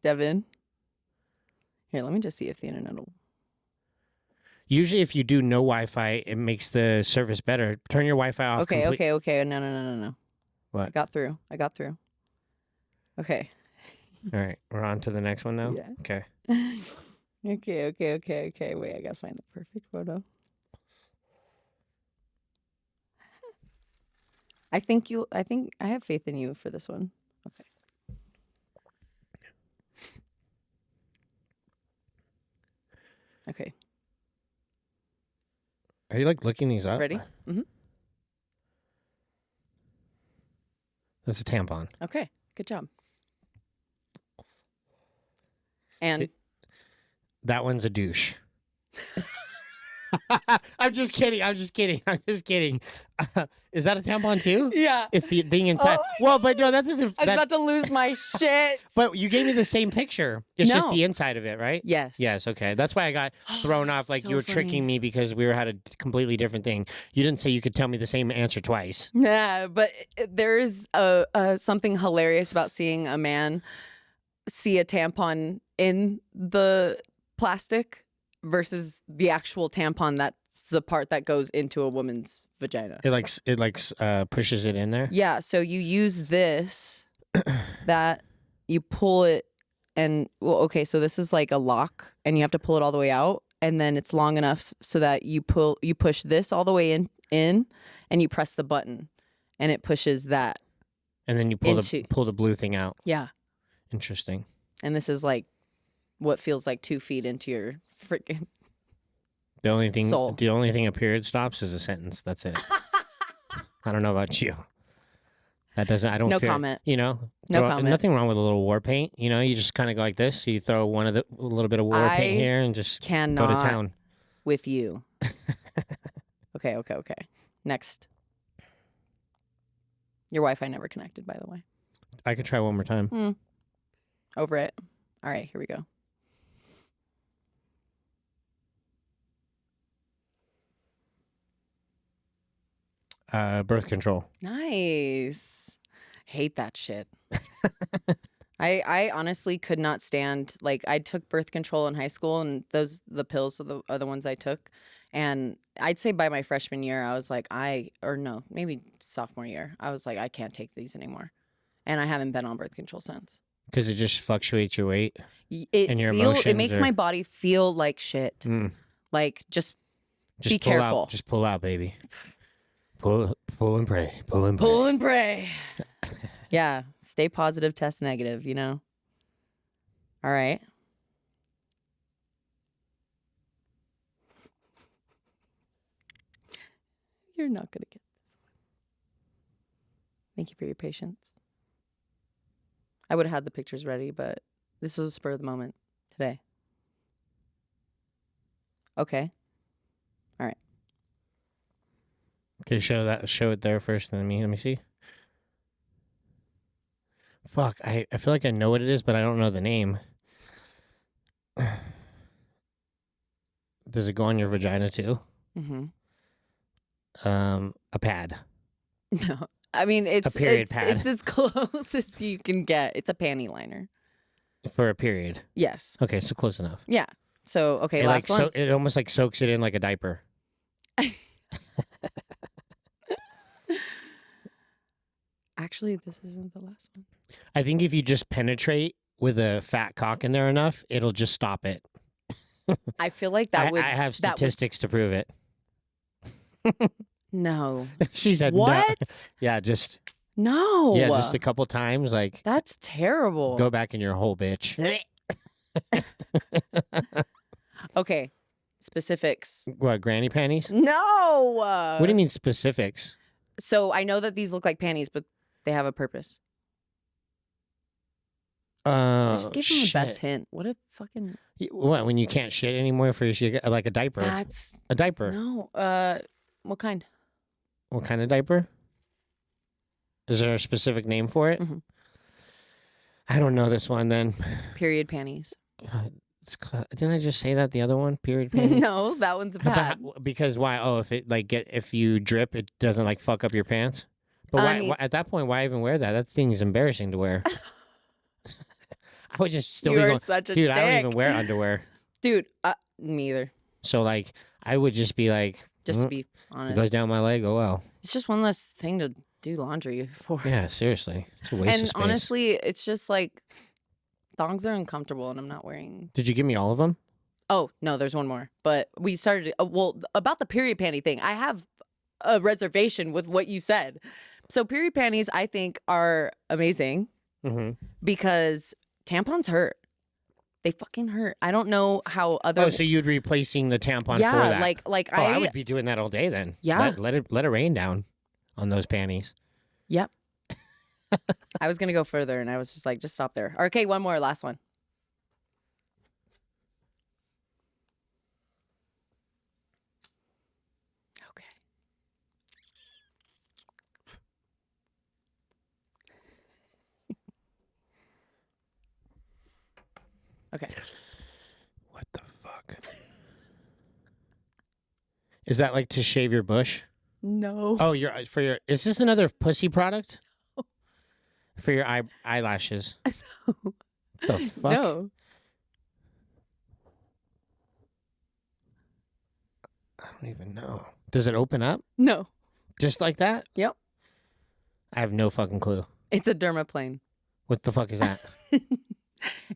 Devin. Here, let me just see if the internet will. Usually if you do no Wi-Fi, it makes the service better. Turn your Wi-Fi off. Okay. No. What? I got through. Okay. All right. We're on to the next one now? Yeah. Okay. Okay. Wait, I gotta find the perfect photo. I think I have faith in you for this one. Okay. Okay. Are you like looking these up? Ready? Mm-hmm. That's a tampon. Okay. Good job. And see, that one's a douche. I'm just kidding. Is that a tampon too? yeah, it's the thing inside. Well, but no, that doesn't. I was about to lose my shit. But you gave me the same picture. It's just No. the inside of it, right? Yes. Yes. Okay. That's why I got thrown off. Like So you were funny. tricking me because we had a completely different thing. You didn't say you could tell me the same answer twice. Yeah, but there is something hilarious about seeing a man see a tampon in the plastic versus the actual tampon. That's the part that goes into a woman's vagina. It pushes it in there. Yeah, so you use this, that you pull it, and okay, so this is like a lock, and you have to pull it all the way out, and then it's long enough so that you push this all the way in, and you press the button, and it pushes that. And then you pull the blue thing out. Yeah. Interesting. And this is like what feels like 2 feet into your freaking The only thing soul. The only thing a period stops is a sentence. That's it. I don't know about you. That doesn't. I don't. No fear, comment. You know. No comment. Nothing wrong with a little war paint. You know. You just kind of go like this. So you throw a little bit of war paint here and just cannot go to town. With you. Okay. Next. Your Wi-Fi never connected, by the way. I could try one more time. Over it. All right, here we go. Birth control. Nice. Hate that shit. I honestly could not stand, like, I took birth control in high school, and the pills are the ones I took. And I'd say by my freshman year, I was like, maybe sophomore year, I was like, I can't take these anymore. And I haven't been on birth control since. Because it just fluctuates your weight and your emotions. It makes my body feel like shit. Like, just be careful. Just pull out, baby. Pull and pray. Pull and pray. Yeah. Stay positive, test negative, you know? All right. You're not going to get this one. Thank you for your patience. I would have had the pictures ready, but this was a spur of the moment today. Okay. All right. Okay, show it there first, and then me. Let me see. Fuck, I feel like I know what it is, but I don't know the name. Does it go on your vagina too? Mm-hmm. A pad. No. I mean, A period pad. it's as close as you can get. It's a panty liner. For a period. Yes. Okay, so close enough. Yeah. So, okay, It last one. it almost like soaks it in like a diaper. Actually, this isn't the last one. I think if you just penetrate with a fat cock in there enough, it'll just stop it. I feel like that would. I have statistics to prove it. No. She said what? No. Yeah, just no. Yeah, just a couple times. Like that's terrible. Go back in your hole, bitch. Okay, specifics. What, granny panties? No. What do you mean specifics? So I know that these look like panties, but they have a purpose. I just gave him the best hint. What a fucking. What, when you can't shit anymore for like a diaper? That's a diaper. No. What kind? What kind of diaper? Is there a specific name for it? Mm-hmm. I don't know this one then. Period panties. Didn't I just say that the other one? Period panties? No, that one's a pad. Because why? Oh, if you drip, it doesn't like fuck up your pants. But why at that point, why even wear that? That thing is embarrassing to wear. I would just still you be are going, such a dude, dick. I don't even wear underwear. Dude, me either. So like, I would just be like, just to be honest, it goes down my leg. Oh well. It's just one less thing to do laundry for. Yeah, seriously, it's a waste of And space. honestly, it's just like thongs are uncomfortable, and I'm not wearing. Did you give me all of them? Oh no, there's one more. But we started. Well, about the period panty thing, I have a reservation with what you said. So period panties, I think, are amazing because tampons hurt. They fucking hurt. I don't know how other. Oh, so you'd be replacing the tampon for that? Yeah, like I would be doing that all day then. Yeah, let it rain down on those panties. Yep. I was gonna go further, and I was just like, just stop there. Okay, one more, last one. Okay. Okay. What the fuck? Is that like to shave your bush? No. Oh, is this another pussy product? No. For your eyelashes? No. The fuck? No. I don't even know. Does it open up? No. Just like that? Yep. I have no fucking clue. It's a dermaplane. What the fuck is that?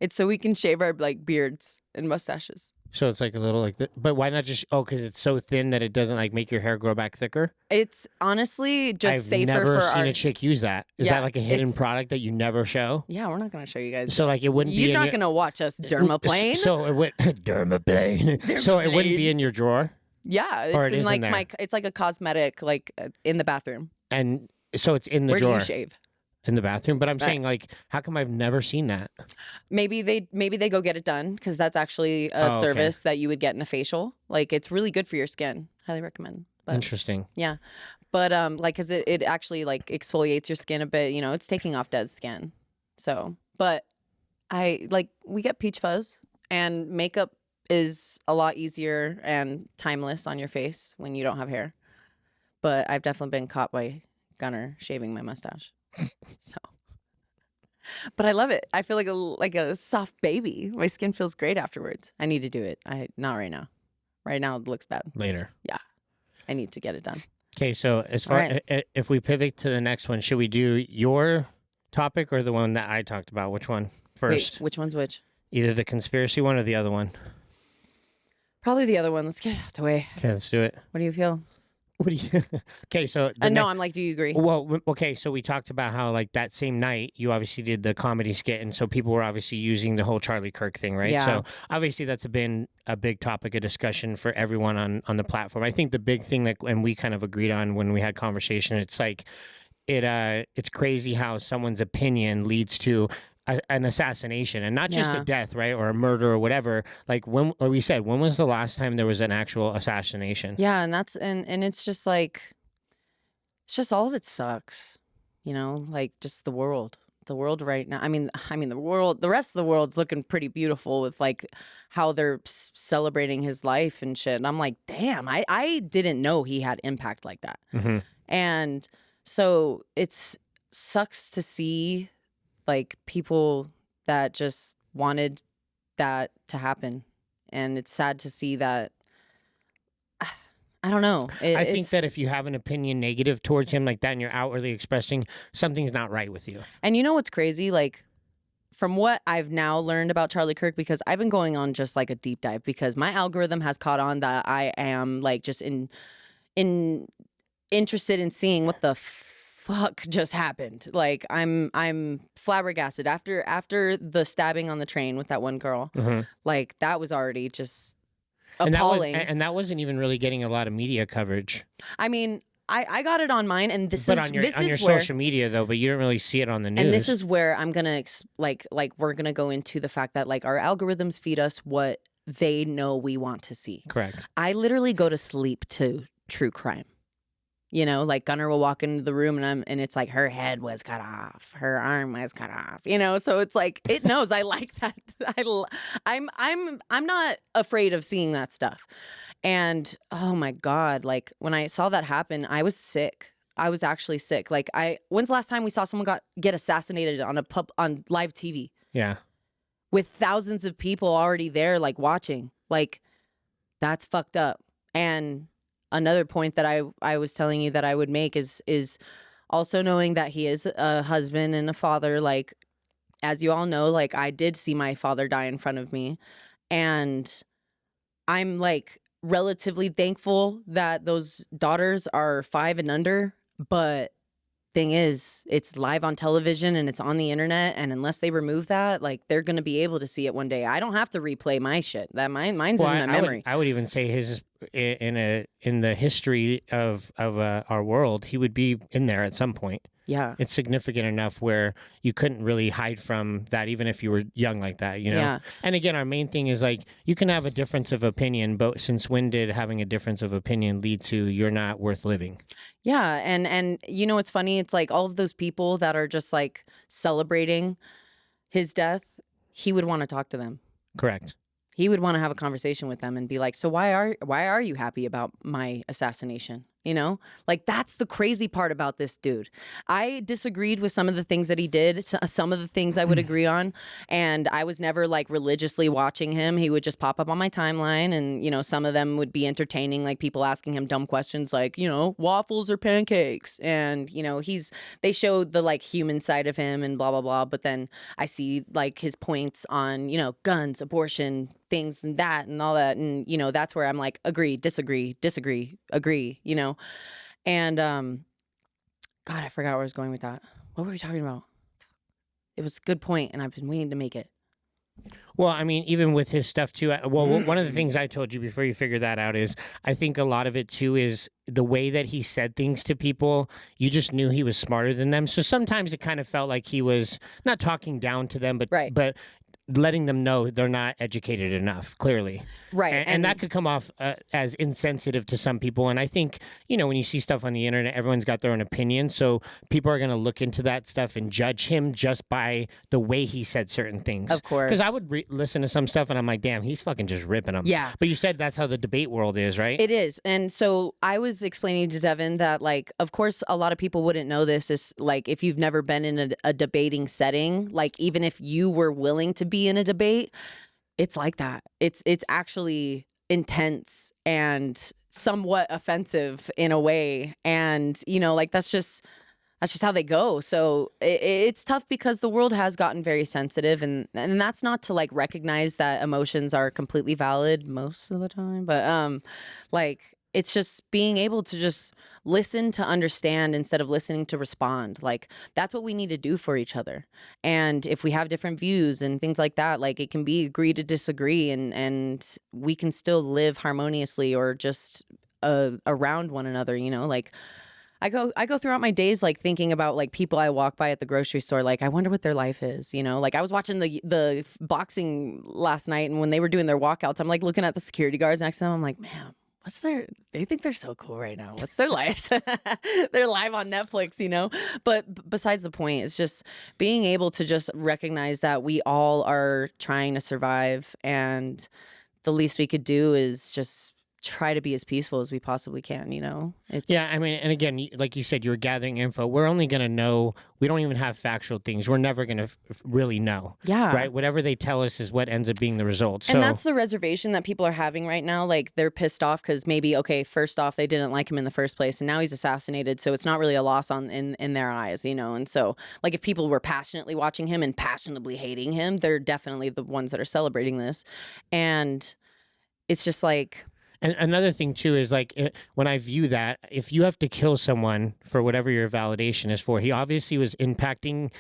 It's so we can shave our like beards and mustaches. So it's like a little like but why not just because it's so thin that it doesn't like make your hair grow back thicker? It's honestly just safer I've never for seen a chick use that. Is that like a hidden product that you never show? Yeah, we're not going to show you guys. So like it wouldn't be You're not going to watch us dermaplane. So it would dermaplane. So it wouldn't be in your drawer? Yeah, it's in like it's like a cosmetic like in the bathroom. And so it's in the drawer. Where do you shave? In the bathroom, but I'm saying like, how come I've never seen that? Maybe they go get it done because that's actually a service that you would get in a facial. Like it's really good for your skin. Highly recommend. But, interesting. Yeah, but like because it actually like exfoliates your skin a bit. You know, it's taking off dead skin. So, but we get peach fuzz and makeup is a lot easier and timeless on your face when you don't have hair. But I've definitely been caught by Gunner shaving my mustache. So, but I love it. I feel like a soft baby. My skin feels great afterwards. I need to do it. Not right now. Right now it looks bad. Later. Yeah, I need to get it done. Okay, so as far if we pivot to the next one, should we do your topic or the one that I talked about? Which one first? Wait, which one's which? Either the conspiracy one or the other one. Probably the other one. Let's get it out the way. Okay, let's do it. What do you feel? What do you? Okay, so no, I'm like, do you agree? Well, okay, so we talked about how like that same night you obviously did the comedy skit, and so people were obviously using the whole Charlie Kirk thing, right? Yeah. So obviously that's been a big topic of discussion for everyone on the platform. I think the big thing that, and we kind of agreed on when we had conversation, it's like it's crazy how someone's opinion leads to an assassination, and not just a death, right, or a murder or whatever. Like when was the last time there was an actual assassination? Yeah, and that's and it's just like it's just all of it sucks, you know, like just the world right now. I mean, the rest of the world's looking pretty beautiful with like how they're celebrating his life and shit. And I'm like, damn, I didn't know he had impact like that. Mm-hmm. And so it's sucks to see like people that just wanted that to happen. And it's sad to see that. I don't know. I think that if you have an opinion negative towards him like that and you're outwardly expressing, something's not right with you. And you know what's crazy? Like, from what I've now learned about Charlie Kirk, because I've been going on just like a deep dive because my algorithm has caught on that I am like just interested in seeing what the fuck just happened. Like I'm flabbergasted after the stabbing on the train with that one girl. Mm-hmm. Like that was already just and appalling. That wasn't even really getting a lot of media coverage. I mean, I got it on mine, and this but is on your where, social media though, but you don't really see it on the news. And this is where I'm gonna like we're gonna go into the fact that like our algorithms feed us what they know we want to see. Correct. I literally go to sleep to true crime. You know, like Gunnar will walk into the room and it's like her head was cut off, her arm was cut off. You know, so it's like it knows I like that. I'm not afraid of seeing that stuff. And oh my God, like when I saw that happen, I was sick. I was actually sick. Like when's the last time we saw someone get assassinated on on live TV? Yeah. With thousands of people already there, like watching. Like that's fucked up. And another point that I was telling you that I would make is also knowing that he is a husband and a father. Like, as you all know, like I did see my father die in front of me, and I'm like relatively thankful that those daughters are 5 and under. But thing is, it's live on television and it's on the internet, and unless they remove that, like they're gonna be able to see it one day. I don't have to replay my shit. That mine's in my memory. I would even say his in the history of our world, he would be in there at some point. Yeah, it's significant enough where you couldn't really hide from that, even if you were young like that, you know? Yeah. And again, our main thing is like, you can have a difference of opinion, but since when did having a difference of opinion lead to you're not worth living? Yeah, and you know what's funny? It's like all of those people that are just like celebrating his death, he would want to talk to them. Correct. He would want to have a conversation with them and be like, so why are you happy about my assassination? You know, like that's the crazy part about this dude. I disagreed with some of the things that he did. Some of the things I would agree on. And I was never like religiously watching him. He would just pop up on my timeline. And, you know, some of them would be entertaining, like people asking him dumb questions like, you know, waffles or pancakes. And, you know, they showed the like human side of him and blah, blah, blah. But then I see like his points on, you know, guns, abortion, things and that and all that. And, you know, that's where I'm like, agree, disagree, agree, you know. And God, I forgot where I was going with that. What were we talking about? It was a good point, and I've been waiting to make it. Well, I mean, even with his stuff too. Well, one of the things I told you before you figured that out is I think a lot of it too is the way that he said things to people. You just knew he was smarter than them. So sometimes it kind of felt like he was not talking down to them, but right. but letting them know they're not educated enough, clearly. Right. And that could come off as insensitive to some people. And I think, you know, when you see stuff on the internet, everyone's got their own opinion. So people are going to look into that stuff and judge him just by the way he said certain things. Of course. Because I would listen to some stuff and I'm like, damn, he's fucking just ripping them. Yeah. But you said that's how the debate world is, right? It is. And so I was explaining to Devin that, like, of course, a lot of people wouldn't know this. Is like, if you've never been in a debating setting, like, even if you were willing to be in a debate, it's like that. It's actually intense and somewhat offensive in a way. And, you know, like that's just how they go. So it's tough because the world has gotten very sensitive, and that's not to like recognize that emotions are completely valid most of the time. But like it's just being able to just listen to understand instead of listening to respond. Like that's what we need to do for each other. And if we have different views and things like that, like it can be agree to disagree, and we can still live harmoniously or just around one another, you know, like I go throughout my days like thinking about like people I walk by at the grocery store. Like I wonder what their life is, you know. Like I was watching the boxing last night, and when they were doing their walkouts, I'm like looking at the security guards next to them. I'm like, man, they think they're so cool right now. What's their life? They're live on Netflix, you know? But besides the point, it's just being able to just recognize that we all are trying to survive, and the least we could do is just try to be as peaceful as we possibly can, you know? Yeah, I mean, and again, like you said, you're gathering info. We're only going to know, we don't even have factual things. We're never going to really know. Yeah. Right? Whatever they tell us is what ends up being the result. So, and that's the reservation that people are having right now. Like, they're pissed off because maybe, okay, first off, they didn't like him in the first place, and now he's assassinated, so it's not really a loss in their eyes, you know? And so, like, if people were passionately watching him and passionately hating him, they're definitely the ones that are celebrating this. And it's just like... And another thing, too, is like when I view that, if you have to kill someone for whatever your validation is for, he obviously was impacting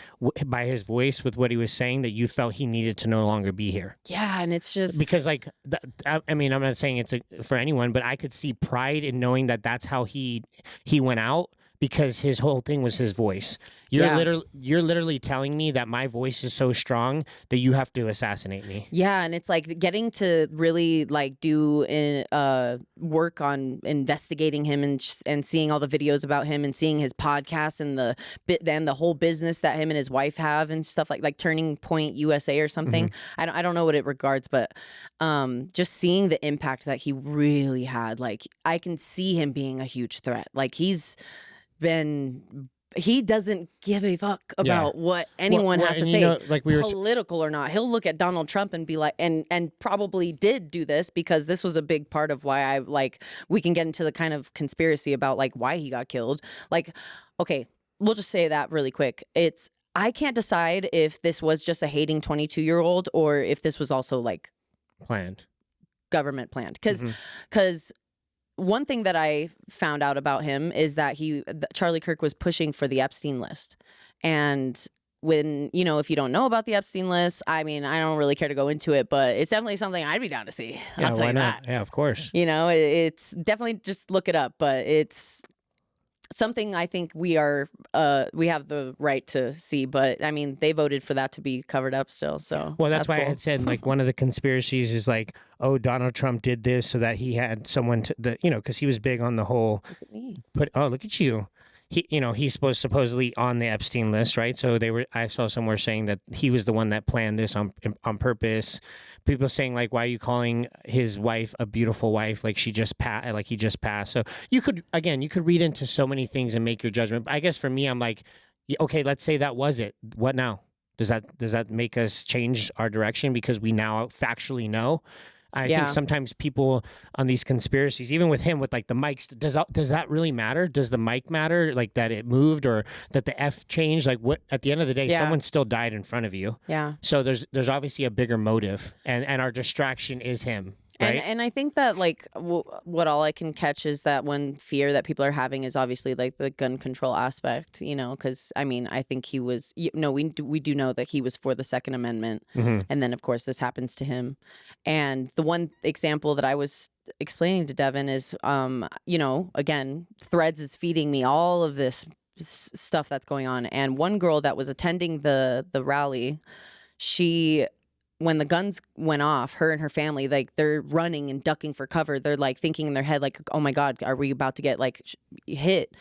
by his voice with what he was saying that you felt he needed to no longer be here. Yeah, and it's just... Because, like, I mean, I'm not saying it's for anyone, but I could see pride in knowing that that's how he went out, because his whole thing was his voice. You're literally telling me that my voice is so strong that you have to assassinate me. Yeah, and it's like getting to really like do work on investigating him and seeing all the videos about him and seeing his podcast and the whole business that him and his wife have and stuff like Turning Point USA or something. Mm-hmm. I don't know what it regards, but just seeing the impact that he really had. Like, I can see him being a huge threat. Like, he doesn't give a fuck about what anyone has to say, know, like political or not. He'll look at Donald Trump and be like, and probably did do this because this was a big part of why we can get into the kind of conspiracy about like why he got killed. Like, okay, we'll just say that really quick. I can't decide if this was just a hating 22-year-old or if this was also like government planned. Because one thing that I found out about him is that Charlie Kirk was pushing for the Epstein list. And when, you know, if you don't know about the Epstein list, I mean, I don't really care to go into it, but it's definitely something I'd be down to see. Yeah, I'll tell you that. Yeah, of course. You know, it's definitely, just look it up, but it's something I think we have the right to see, but I mean, they voted for that to be covered up still. So, well, that's why cool. I had said like one of the conspiracies is like, oh, Donald Trump did this so that he had someone because he was big on the whole. Look at me. Look at you. He's supposedly on the Epstein list, right? So I saw somewhere saying that he was the one that planned this on purpose. People saying like, why are you calling his wife a beautiful wife? Like he just passed. So you could read into so many things and make your judgment. But I guess for me, I'm like, okay, let's say that was it. What now? Does that make us change our direction because we now factually know? I think sometimes people on these conspiracies, even with him with like the mics, does that really matter? Does the mic matter? Like that it moved or that the F changed? Like what? At the end of the day, someone still died in front of you. Yeah. So there's obviously a bigger motive, and our distraction is him. Right? And I think that like what all I can catch is that one fear that people are having is obviously like the gun control aspect, you know, because I mean, I think he was, we do know that he was for the Second Amendment. Mm-hmm. And then of course this happens to him. And the one example that I was explaining to Devin is, again, Threads is feeding me all of this stuff that's going on. And one girl that was attending the rally, when the guns went off, her and her family, like they're running and ducking for cover. They're like thinking in their head, like, oh my God, are we about to get like hit?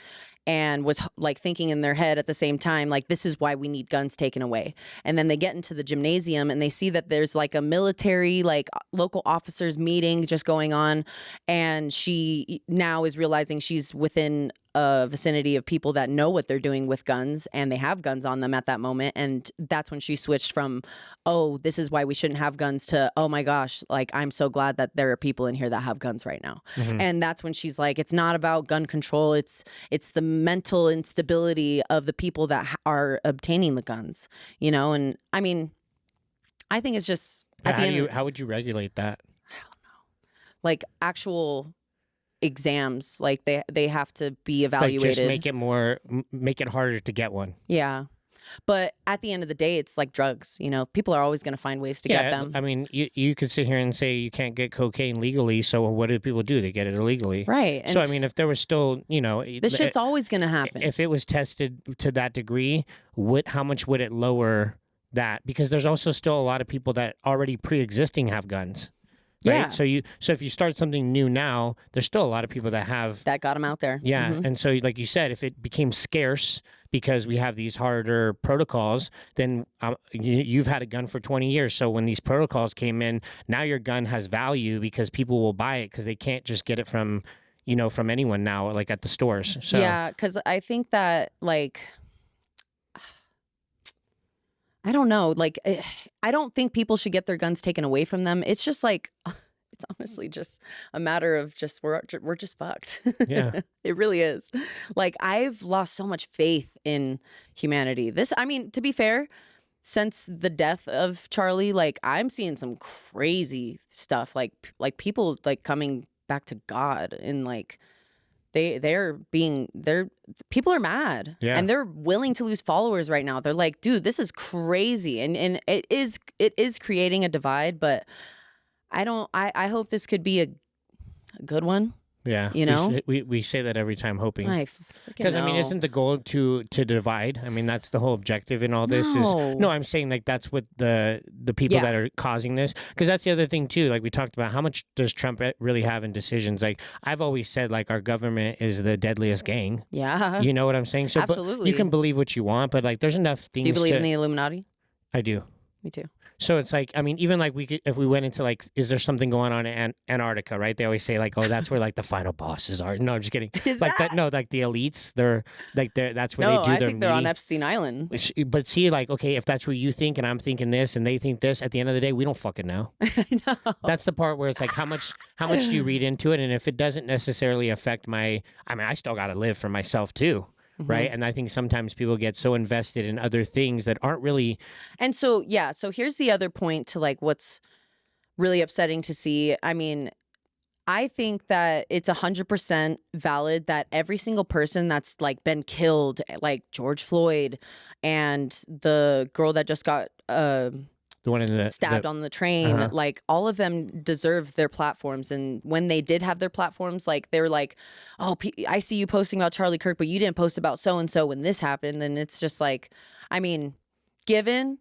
And was like thinking in their head at the same time, like, this is why we need guns taken away. And then they get into the gymnasium and they see that there's like a military, like local officers meeting just going on. And she now is realizing she's within a vicinity of people that know what they're doing with guns and they have guns on them at that moment. And that's when she switched from, oh, this is why we shouldn't have guns to, oh my gosh, like, I'm so glad that there are people in here that have guns right now. Mm-hmm. And that's when she's like, it's not about gun control. It's the mental instability of the people that are obtaining the guns, you know? And I mean, I think it's just at the end. How would you regulate that? I don't know. Like actual exams, like they have to be evaluated. Like just make it harder to get one. Yeah. But at the end of the day, it's like drugs, you know, people are always going to find ways to get them. I mean, you could sit here and say you can't get cocaine legally. So what do people do? They get it illegally. Right. And so, I mean, if there was still, this shit's always going to happen. If it was tested to that degree, how much would it lower that? Because there's also still a lot of people that already pre-existing have guns. right? Yeah. So if you start something new now, there's still a lot of people that have That got them out there. yeah. And so like you said, if it became scarce because we have these harder protocols, then you've had a gun for 20 years. So when these protocols came in, now your gun has value because people will buy it because they can't just get it from from anyone now, like at the stores. So Yeah, because I think that, like, I don't know. Like, I don't think people should get their guns taken away from them. It's just like, it's honestly just a matter of just, we're just fucked. Yeah. It really is. Like, I've lost so much faith in humanity. I mean, to be fair, since the death of Charlie, like, I'm seeing some crazy stuff. Like people like coming back to God, and like, people are mad, Yeah. and they're willing to lose followers right now. They're like, dude, this is crazy. And it is creating a divide, but I hope this could be a good one. Yeah, we say that every time, hoping. Because I mean, isn't the goal to divide? I mean, that's the whole objective in all this. I'm saying like that's what the people that are causing this. Because that's the other thing too. Like we talked about, how much does Trump really have in decisions? Like I've always said, like our government is the deadliest gang. Yeah, you know what I'm saying. So absolutely, you can believe what you want, but like there's enough things. Do you believe in the Illuminati? I do. Me too. So it's like, I mean, even like if we went into like, is there something going on in Antarctica, right? They always say like, oh, that's where like the final bosses are. No, I'm just kidding. Like that? No, like the elites, that's where they do their I think they're on Epstein Island. But see, like, okay, if that's what you think and I'm thinking this and they think this, at the end of the day, we don't fucking know. I know. That's the part where it's like, how much do you read into it? And if it doesn't necessarily affect I still got to live for myself too. Right. And I think sometimes people get so invested in other things that aren't really. And so, yeah. So here's the other point to like what's really upsetting to see. I mean, I think that it's 100% valid that every single person that's like been killed, like George Floyd and the girl that just got the one in stabbed on the train, like all of them deserve their platforms. And when they did have their platforms, like they were like, oh, I see you posting about Charlie Kirk, but you didn't post about so-and-so when this happened. And it's just like, I mean, given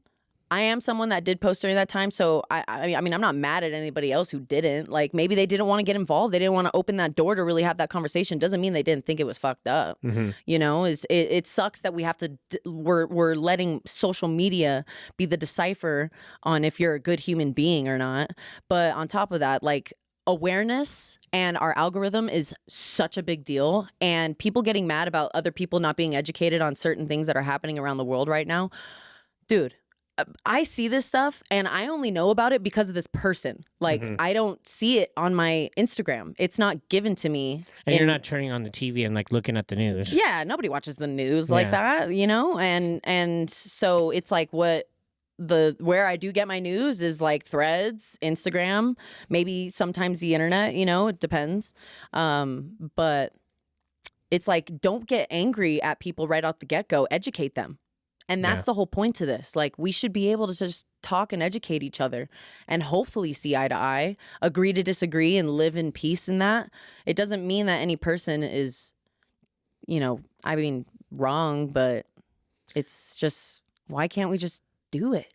I am someone that did post during that time. So I mean, I'm not mad at anybody else who didn't. Like maybe they didn't want to get involved. They didn't want to open that door to really have that conversation. Doesn't mean they didn't think it was fucked up. You know, it sucks that we have to, we're letting social media be the decipher on if you're a good human being or not. But on top of that, like, awareness and our algorithm is such a big deal, and people getting mad about other people not being educated on certain things that are happening around the world right now. Dude, I see this stuff and I only know about it because of this person. Like I don't see it on my Instagram. It's not given to me. And you're not turning on the TV and like looking at the news. Yeah, nobody watches the news like that, you know? And so it's like where I do get my news is like Threads, Instagram, maybe sometimes the internet, you know, it depends. But it's like, don't get angry at people right off the get-go, educate them. And that's the whole point to this. Like, we should be able to just talk and educate each other and hopefully see eye to eye, agree to disagree, and live in peace in that. It doesn't mean that any person is, you know, I mean, wrong, but it's just, why can't we just do it?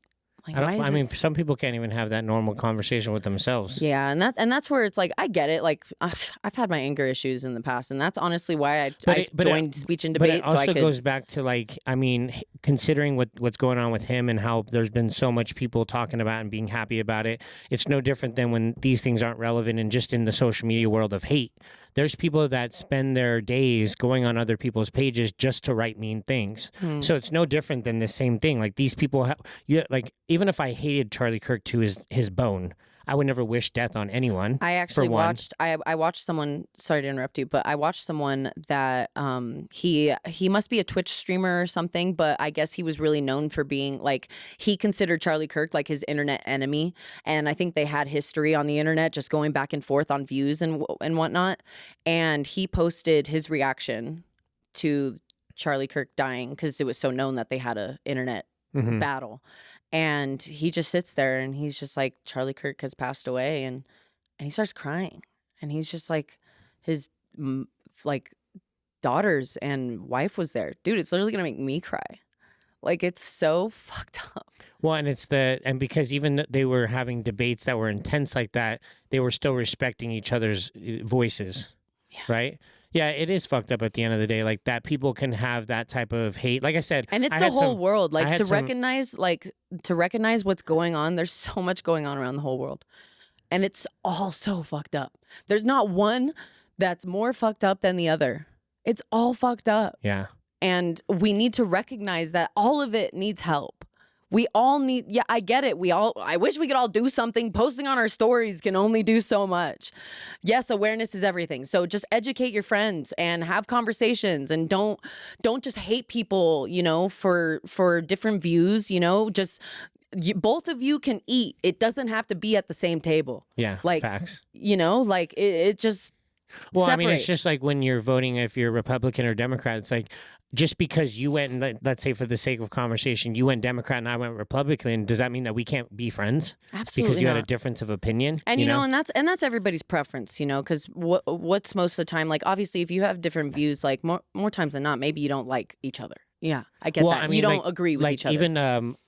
Like, I mean, some people can't even have that normal conversation with themselves. Yeah, and that's where it's like, I get it. Like, I've had my anger issues in the past, and that's honestly why I joined speech and debate. But it also so I could... goes back to, like, I mean, considering what's going on with him and how there's been so much people talking about and being happy about it, it's no different than when these things aren't relevant and just in the social media world of hate. There's people that spend their days going on other people's pages just to write mean things. So it's no different than the same thing. Like these people, like even if I hated Charlie Kirk to his bone, I would never wish death on anyone. I actually watched. I watched someone. Sorry to interrupt you, but I watched someone that he must be a Twitch streamer or something. But I guess he was really known for being like, he considered Charlie Kirk like his internet enemy, and I think they had history on the internet, just going back and forth on views and whatnot. And he posted his reaction to Charlie Kirk dying because it was so known that they had a internet battle. And he just sits there and he's just like, Charlie Kirk has passed away, and he starts crying, and he's just like, his like daughters and wife was there. Dude, it's literally gonna make me cry. Like, it's so fucked up. Well, and because even they were having debates that were intense like that, they were still respecting each other's voices, right? Yeah, it is fucked up at the end of the day, like that people can have that type of hate. Like I said, and it's the whole world. Like to recognize what's going on. There's so much going on around the whole world, and it's all so fucked up. There's not one that's more fucked up than the other. It's all fucked up. Yeah, and we need to recognize that all of it needs help. We all need, I get it. I wish we could all do something. Posting on our stories can only do so much. Yes, awareness is everything. So just educate your friends and have conversations, and don't just hate people, for different views, just both of you can eat. It doesn't have to be at the same table. Yeah, like, facts. It just Well, separate. I mean, it's just like when you're voting, if you're Republican or Democrat, it's like, just because you went, and let's say for the sake of conversation, you went Democrat and I went Republican, does that mean that we can't be friends? Absolutely Because you not. had a difference of opinion? And and that's everybody's preference, because what's most of the time, like, obviously if you have different views, like more times than not, maybe you don't like each other. Yeah, I get that. I mean, you don't agree with each other. Even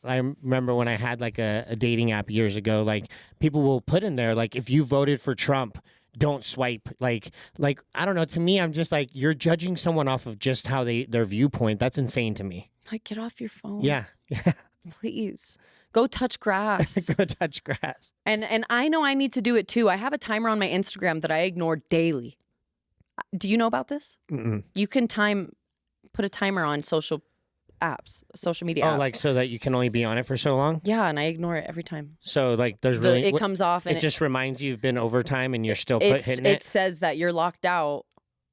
I remember when I had like a dating app years ago, like people will put in there, like, if you voted for Trump, don't swipe. Like I don't know, to me, I'm just like, you're judging someone off of just how their viewpoint. That's insane to me. Like, get off your phone. Yeah. Please go touch grass. Go touch grass. And I know I need to do it too. I have a timer on my Instagram that I ignore daily. Do you know about this? Mm-mm. You can put a timer on social media apps. Oh, like so that you can only be on it for so long? Yeah, and I ignore it every time. So like there's it comes off and it just reminds you you've been overtime and you're still hitting it? It says that you're locked out,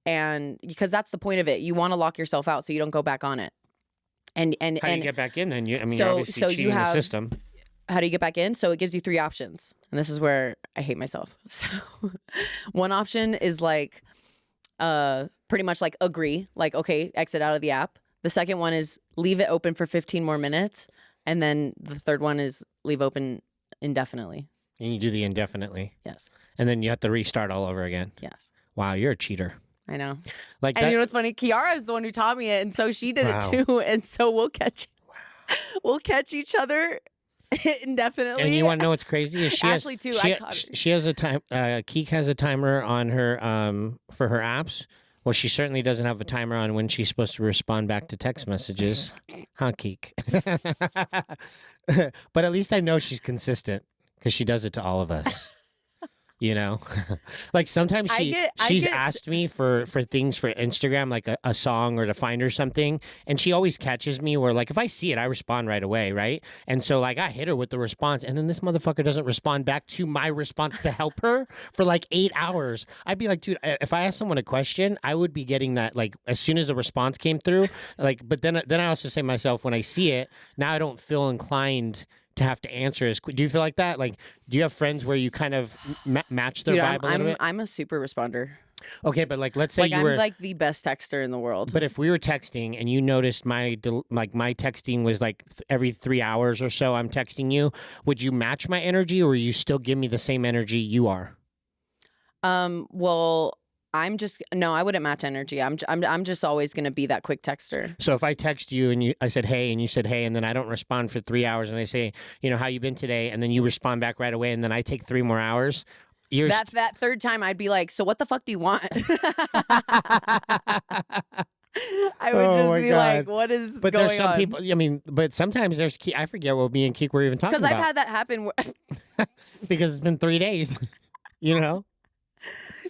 and because that's the point of it. You want to lock yourself out so you don't go back on it. And how do you get back in then? You're so obviously cheating the system. How do you get back in? So it gives you 3 options. And this is where I hate myself. So one option is like pretty much like agree, like, okay, exit out of the app. The second one is leave it open for 15 more minutes. And then the third one is leave open indefinitely. And you do the indefinitely. Yes. And then you have to restart all over again. Yes. Wow, you're a cheater. I know. Like, and you know what's funny? Kiara is the one who taught me it, and so she did it too. And so we'll catch each other indefinitely. And you want to know what's crazy? Is Ashley too. She has a time. Keek has a timer on her for her apps. Well, she certainly doesn't have a timer on when she's supposed to respond back to text messages. Huh, Keek? But at least I know she's consistent because she does it to all of us. Like sometimes she's asked me for things for Instagram, like a song or to find her something, and she always catches me where, like, if I see it, I respond right away, right? And so like I hit her with the response, and then this motherfucker doesn't respond back to my response to help her for like 8 hours. I'd be like, dude, if I ask someone a question, I would be getting that like as soon as a response came through. Like, but then I also say to myself, when I see it, now I don't feel inclined to have to answer as quick. Do you feel like that? Like, do you have friends where you kind of match their vibe a little bit? I'm a super responder. Okay, but like, let's say I'm like the best texter in the world. But if we were texting and you noticed my texting was like every 3 hours or so, I'm texting you, would you match my energy, or you still give me the same energy you are? Well, I wouldn't match energy. I'm just always gonna be that quick texter. So if I text you and I said hey, and you said hey, and then I don't respond for 3 hours, and I say, how you been today, and then you respond back right away, and then I take 3 more hours, that third time I'd be like, so what the fuck do you want? I would just be like, what is going on? But there's some people, but sometimes there's I forget what me and Keek were even talking about. Because I've had that happen. Because it's been 3 days,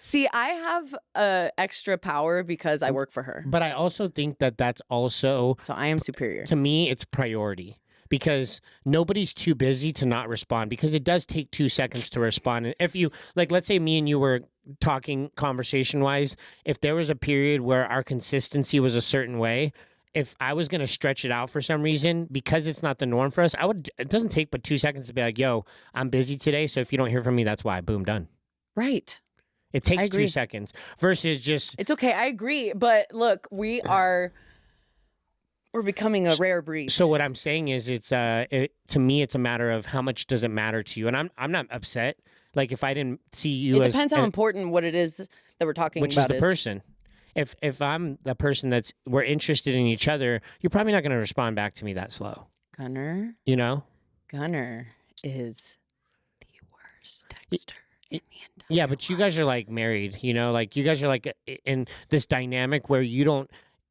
See, I have extra power because I work for her. But I also think that that's also... So I am superior. To me, it's priority. Because nobody's too busy to not respond. Because it does take 2 seconds to respond. And if you... Like, let's say me and you were talking conversation-wise. If there was a period where our consistency was a certain way... If I was going to stretch it out for some reason, because it's not the norm for us, it doesn't take but 2 seconds to be like, yo, I'm busy today. So if you don't hear from me, that's why. Boom, done. Right. It takes 2 seconds versus just... It's okay. I agree. But look, we're becoming a rare breed. So what I'm saying is to me, it's a matter of how much does it matter to you. And I'm not upset. Like if I didn't see you It depends how important what it is that we're talking about. Which is the person. If I'm the person we're interested in each other, you're probably not going to respond back to me that slow. Gunner. Gunner is the worst texter in the entire Yeah, but you guys are like married, you know, like you guys are like in this dynamic where you don't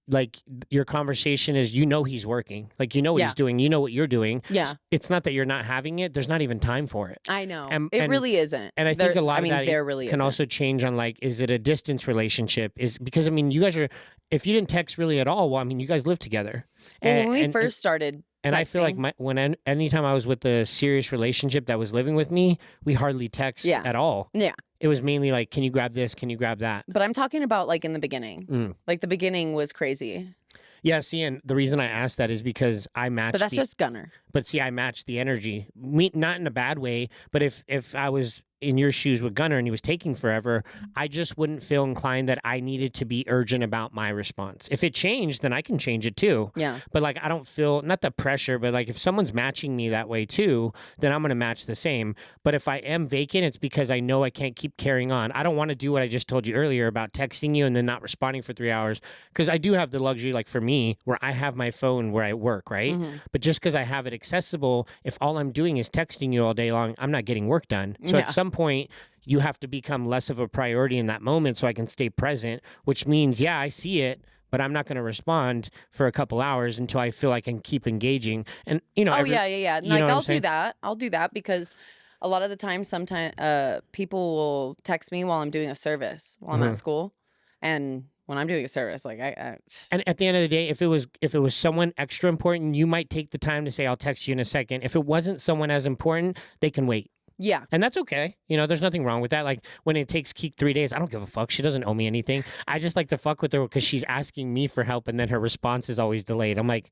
like your conversation is, you know, he's working, like, you know what he's doing, you know what you're doing. Yeah. It's not that you're not having it. There's not even time for it. I know. It really isn't. And I think a lot of that there really can also change on like, is it a distance relationship? Is because, I mean, you guys are, if you didn't text really at all, well, I mean, you guys live together. Well, when we first started and texting, I feel like anytime I was with a serious relationship that was living with me, we hardly text at all. Yeah. It was mainly like, can you grab this? Can you grab that? But I'm talking about like in the beginning. Like the beginning was crazy. Yeah, see, and the reason I asked that is because I matched. But that's just Gunner. But see, I matched the energy. Not in a bad way, but if I was in your shoes with Gunner and he was taking forever, I just wouldn't feel inclined that I needed to be urgent about my response. If it changed, then I can change it too. Yeah. But like, I don't feel, not the pressure, but like if someone's matching me that way too, then I'm going to match the same. But if I am vacant, it's because I know I can't keep carrying on. I don't want to do what I just told you earlier about texting you and then not responding for 3 hours. Because I do have the luxury, like for me, where I have my phone where I work, right? But just because I have it accessible, if all I'm doing is texting you all day long, I'm not getting work done. So at some point, you have to become less of a priority in that moment so I can stay present, which means, yeah, I see it, but I'm not going to respond for a couple hours until I feel I can keep engaging. And, you know, yeah. Like, I'll do that. I'll do that because a lot of the time, sometimes people will text me while I'm doing a service, while I'm at school. And when I'm doing a service, like and at the end of the day, if it was someone extra important, you might take the time to say, I'll text you in a second. If it wasn't someone as important, they can wait. Yeah. And that's okay. You know, there's nothing wrong with that. Like when it takes Keek 3 days, I don't give a fuck. She doesn't owe me anything. I just like to fuck with her because she's asking me for help and then her response is always delayed. I'm like,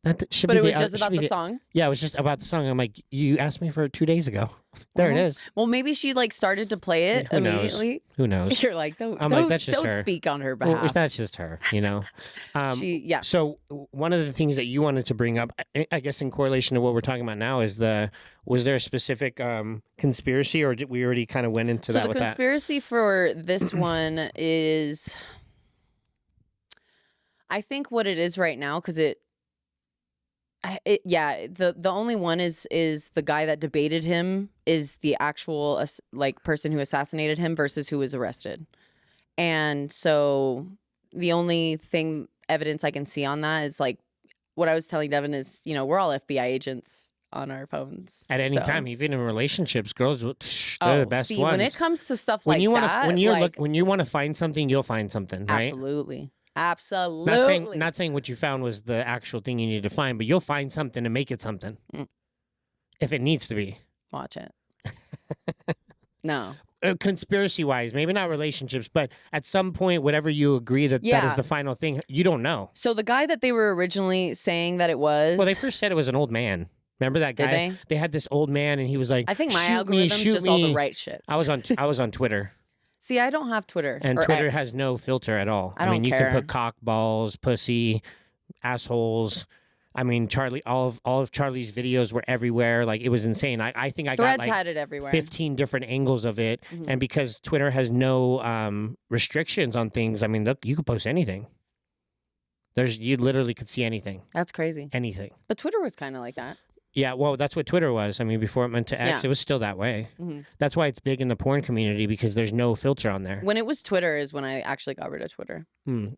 that should but be it was just about the song? Yeah, it was just about the song. I'm like, you asked me for it 2 days ago. There it is. Well, maybe she like started to play it immediately. Who knows? You're like, don't speak on her behalf. Well, that's just her, you know? So one of the things that you wanted to bring up, I guess in correlation to what we're talking about now, is was there a specific conspiracy, or did we already kind of went into that with that? So the conspiracy for this one is, I think what it is right now, because the only one is the guy that debated him is the actual like person who assassinated him versus who was arrested. And so the only evidence I can see on that is like what I was telling Devin is, you know, we're all FBI agents on our phones at any time, even in relationships. Girls, they're the best ones. When it comes to stuff when you want to find something, you'll find something, right? Absolutely. Not saying what you found was the actual thing you need to find, but you'll find something to make it something. If it needs to be. Watch it. No. Conspiracy-wise, maybe not relationships, but at some point, whatever you agree that is the final thing, you don't know. So the guy that they were originally saying that it was... Well, they first said it was an old man. Remember that guy? Did they? They had this old man, and he was like, I think my algorithm's just all the right shit. I was on Twitter. See, I don't have Twitter. And Twitter has no filter at all. I mean, you can put cock, balls, pussy, assholes. I mean, all of Charlie's videos were everywhere. Like, it was insane. I think Threads got like had it everywhere. 15 different angles of it. And because Twitter has no restrictions on things, I mean, look, you could post anything. You literally could see anything. That's crazy. Anything. But Twitter was kind of like that. Yeah, well, that's what Twitter was. I mean, before it went to X, it was still that way. That's why it's big in the porn community, because there's no filter on there. When it was Twitter is when I actually got rid of Twitter.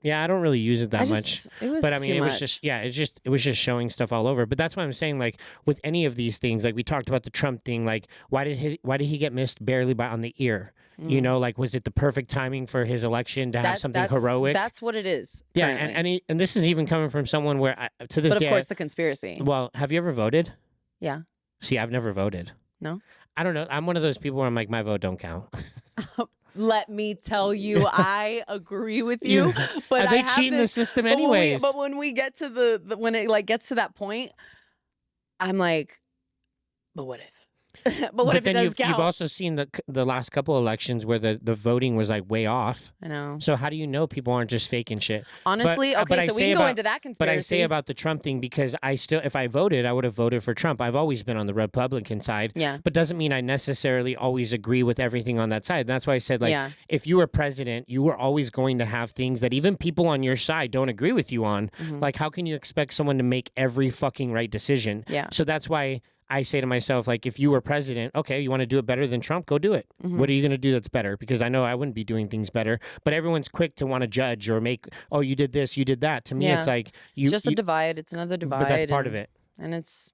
Yeah, I don't really use it that much. It was but I mean, it was just showing stuff all over. But that's why I'm saying, like, with any of these things, like we talked about the Trump thing, like why did he get missed barely on the ear? You know, like, was it the perfect timing for his election to have something heroic? That's what it is. Yeah, and this is even coming from someone where to this day. But of course, the conspiracy. Well, have you ever voted? Yeah. See, I've never voted. No? I don't know. I'm one of those people where I'm like, my vote don't count. Let me tell you, I agree with you. But I think cheating the system anyways. But when we get to when it like gets to that point, I'm like, but what if? But what if it does count? You've also seen the last couple elections where the voting was like way off. I know. So how do you know people aren't just faking shit? Honestly, so we can go into that conspiracy. But I say about the Trump thing because if I voted, I would have voted for Trump. I've always been on the Republican side. Yeah. But doesn't mean I necessarily always agree with everything on that side. And that's why I said, like, if you were president, you were always going to have things that even people on your side don't agree with you on. Like, how can you expect someone to make every fucking right decision? Yeah. So that's why I say to myself, like, if you were president, okay, you want to do it better than Trump, go do it. What are you going to do that's better? Because I know I wouldn't be doing things better, but everyone's quick to want to judge or make, oh, you did this, you did that. To me, it's like it's just a divide. It's another divide. But that's part of it. And it's,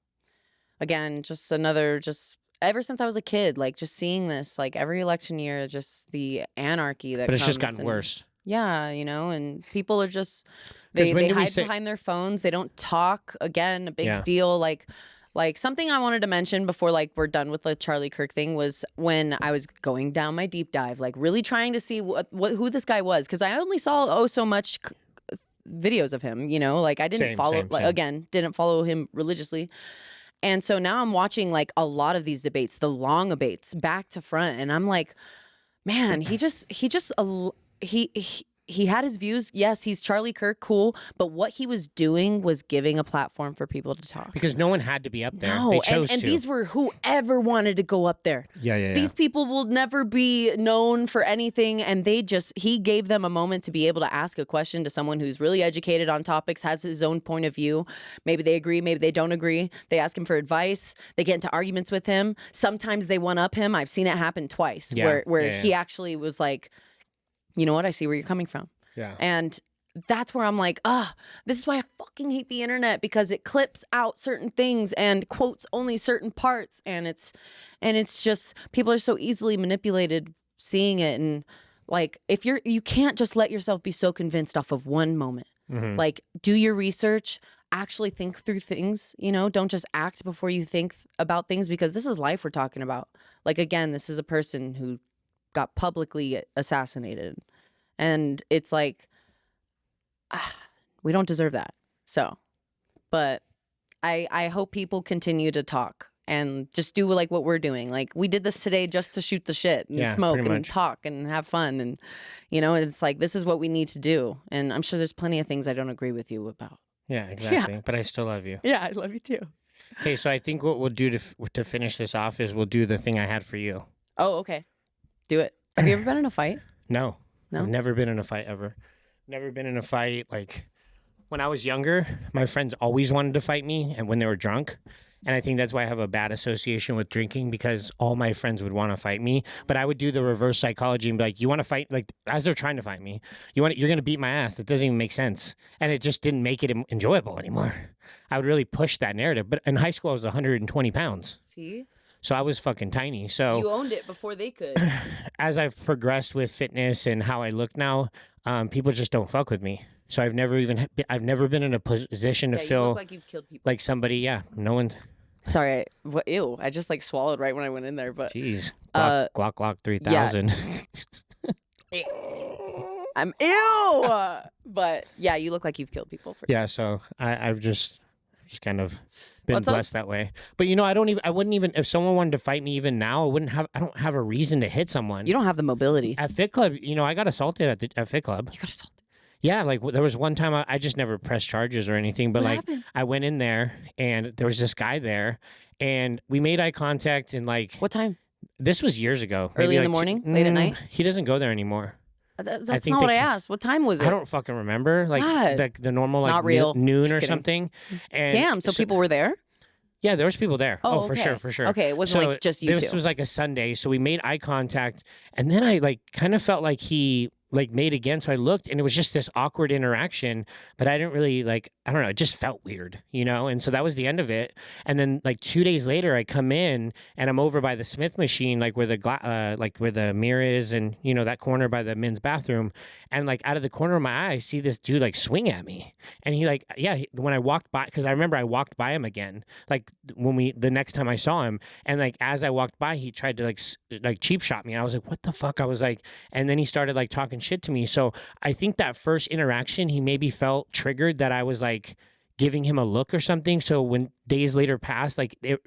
again, just another, just ever since I was a kid, like just seeing this, like every election year, just the anarchy that But it's comes just gotten worse. Yeah, you know, and people are just, they hide behind their phones. They don't talk. Again, a big deal. Like something I wanted to mention before like we're done with the Charlie Kirk thing was when I was going down my deep dive, like really trying to see who this guy was, because I only saw so much videos of him, you know, like I didn't didn't follow him religiously. And so now I'm watching like a lot of these debates, the long debates, back to front, and I'm like, man, he had his views. Yes, he's Charlie Kirk, cool. But what he was doing was giving a platform for people to talk. Because no one had to be up there. No, they chose and to. These were whoever wanted to go up there. Yeah. These people will never be known for anything. And he gave them a moment to be able to ask a question to someone who's really educated on topics, has his own point of view. Maybe they agree, maybe they don't agree. They ask him for advice. They get into arguments with him. Sometimes they one up him. I've seen it happen twice where he actually was like, you know what? I see where you're coming from. Yeah. And that's where I'm like, this is why I fucking hate the internet, because it clips out certain things and quotes only certain parts. And it's just, people are so easily manipulated seeing it. And like, you can't just let yourself be so convinced off of one moment. Like, do your research, actually think through things, you know, don't just act before you think about things, because this is life we're talking about. Like, again, this is a person who got publicly assassinated, and it's like, we don't deserve that. So, but I hope people continue to talk and just do like what we're doing. Like, we did this today just to shoot the shit and smoke and talk and have fun, and you know, it's like, this is what we need to do. And I'm sure there's plenty of things I don't agree with you about. Yeah, exactly. But I still love you. Yeah, I love you too. Okay, so I think what we'll do to finish this off is we'll do the thing I had for you. Oh, okay. Do it. Have you ever been in a fight? No. I've never been in a fight ever. Never been in a fight. Like, when I was younger, my friends always wanted to fight me, and when they were drunk. And I think that's why I have a bad association with drinking, because all my friends would want to fight me. But I would do the reverse psychology and be like, you want to fight? Like, as they're trying to fight me, you're going to beat my ass. That doesn't even make sense. And it just didn't make it enjoyable anymore. I would really push that narrative. But in high school, I was 120 pounds. See? So I was fucking tiny. So you owned it before they could. As I've progressed with fitness and how I look now, people just don't fuck with me. So I've never been in a position to feel you look like you've killed people. Like somebody. Yeah, no one. Sorry, ew! I just like swallowed right when I went in there. But jeez, Glock 3000. Yeah. I'm ew. But yeah, you look like you've killed people. Yeah, so I've just kind of been blessed that way. But you know, I wouldn't even, if someone wanted to fight me even now, I don't have a reason to hit someone. You don't have the mobility. At Fit Club, you know, I got assaulted at Fit Club. You got assaulted? Yeah, like there was one time I just never pressed charges or anything, but what happened? I went in there and there was this guy there and we made eye contact and like. What time? This was years ago. Early in the morning? Late at night? He doesn't go there anymore. That's not what I asked. What time was it? I don't fucking remember. Like the normal like not real. Noon or something. And damn, so people were there? Yeah, there was people there. Oh, okay. for sure. Okay, it wasn't like just you two. This was like a Sunday, so we made eye contact, and then I like kind of felt like he like made again, so I looked, and it was just this awkward interaction, but I didn't really like, I don't know, it just felt weird, you know, and so that was the end of it. And then like 2 days later, I come in, and I'm over by the Smith machine, like where the mirror is, and you know, that corner by the men's bathroom, and like out of the corner of my eye, I see this dude like swing at me, and he like, when I walked by, because I remember I walked by him again, like the next time I saw him, and like as I walked by, he tried to like cheap shot me, and I was like, what the fuck? I was like, and then he started like talking shit to me. So I think that first interaction, he maybe felt triggered that I was like giving him a look or something. So when days later passed, like it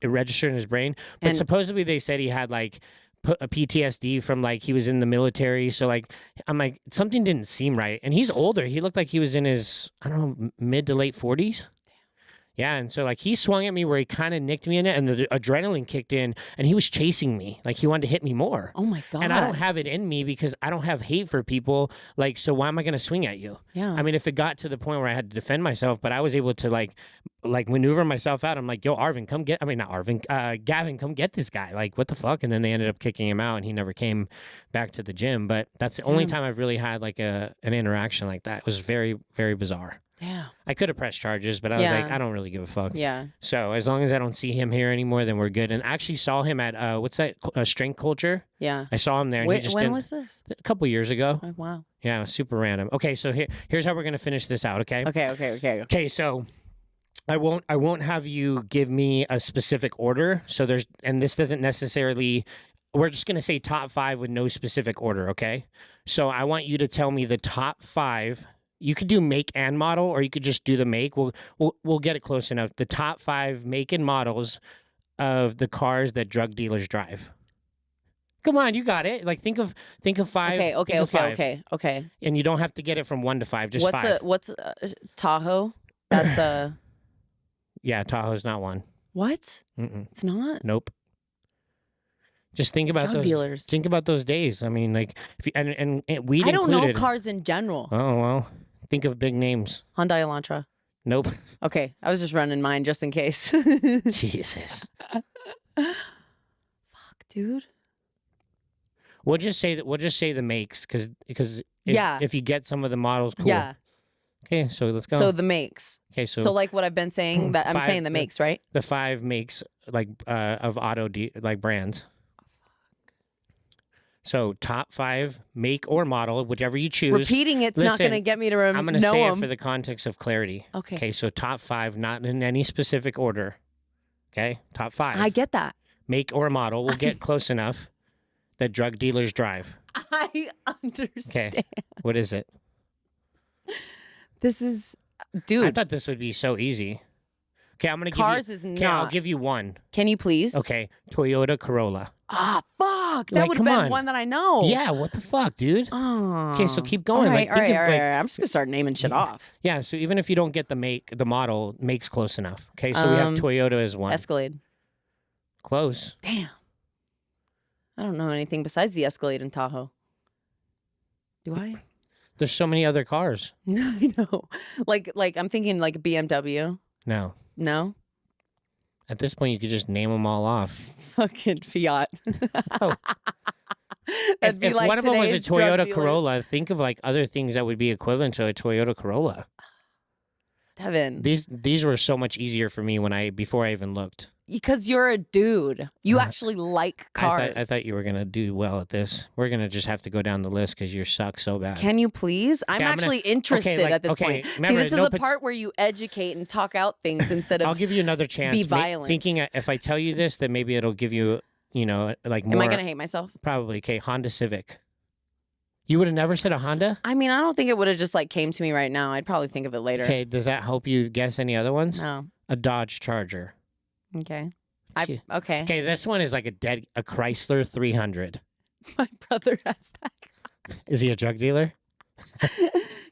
registered in his brain. But and supposedly they said he had like a PTSD from like he was in the military. So like I'm like, something didn't seem right. And he's older. He looked like he was in his, I don't know, mid to late 40s. Yeah, and so like he swung at me where he kind of nicked me in it, and the adrenaline kicked in, and he was chasing me, like he wanted to hit me more. Oh my God. And I don't have it in me because I don't have hate for people. Like, so why am I going to swing at you? Yeah. I mean, if it got to the point where I had to defend myself, but I was able to like maneuver myself out. I'm like, yo, Arvin, come get. I mean, not Arvin, Gavin, come get this guy. Like, what the fuck? And then they ended up kicking him out, and he never came back to the gym. But that's the only time I've really had like an interaction like that. It was very, very bizarre. Yeah. I could have pressed charges, but I was like, I don't really give a fuck. Yeah. So as long as I don't see him here anymore, then we're good. And I actually saw him at what's that? Strength Culture. Yeah. I saw him there. And he just when was this? A couple years ago. Oh, wow. Yeah, super random. Okay, so here's how we're gonna finish this out. Okay. Okay. So I won't have you give me a specific order. So this doesn't necessarily. We're just gonna say top 5 with no specific order. Okay. So I want you to tell me the top 5. You could do make and model, or you could just do the make. We'll get it close enough. The top 5 make and models of the cars that drug dealers drive. Come on, you got it. Like think of 5. Okay. And you don't have to get it from 1 to 5. Just 5. What's Tahoe? That's Yeah, Tahoe's not one. What? Mm-mm. It's not. Nope. Just think about drug those dealers. Think about those days. I mean, like if you, and weed I don't know included. cars in general. Oh well, think of big names. Hyundai Elantra. Nope. Okay, I was just running mine just in case. Jesus. Fuck, dude. We'll just say the makes because Yeah. if you get some of the models, cool. Yeah. Okay, so let's go. So the makes. Okay, so like what I've been saying, that I'm saying the makes, right? The 5 makes like of like brands. So top 5 make or model, whichever you choose. Repeating it's not going to get me to know them. I'm going to say it for the context of clarity. Okay. Okay, so top 5, not in any specific order. Okay, top 5. I get that. Make or model. We'll get close enough that drug dealers drive. I understand. Okay, what is it? This is, dude. I thought this would be so easy. Okay, I'm going to give you. Cars is not. Okay, I'll give you one. Can you please? Okay, Toyota Corolla. Ah, fuck. That Like, would have come been on. one that I know. Yeah, what the fuck, dude? Oh. Okay, so keep going. All right, Like, think of, like, I'm just going to start naming shit off. Yeah, so even if you don't get the model, makes close enough. Okay, so we have Toyota as one. Escalade. Close. Damn. I don't know anything besides the Escalade in Tahoe. Do I? There's so many other cars. I know. Like I'm thinking like a BMW. No. No? At this point, you could just name them all off. Fucking Fiat. Oh. That'd be if like one of them was a today's drug Toyota dealers. Corolla, think of like other things that would be equivalent to a Toyota Corolla. Devin. These were so much easier for me before I even looked. Because you're a dude. You actually like cars. I thought you were gonna do well at this. We're gonna just have to go down the list because you suck so bad. Can you please? I'm actually interested at this point. Remember, See, this is the part where you educate and talk out things instead of I'll give you another chance. be violent. Thinking if I tell you this, then maybe it'll give you, like more. Am I going to hate myself? Probably. Okay, Honda Civic. You would have never said a Honda? I mean, I don't think it would have just like came to me right now. I'd probably think of it later. Okay, does that help you guess any other ones? No. A Dodge Charger. Okay. Okay. Okay. This one is like a Chrysler 300. My brother has that. Is he a drug dealer?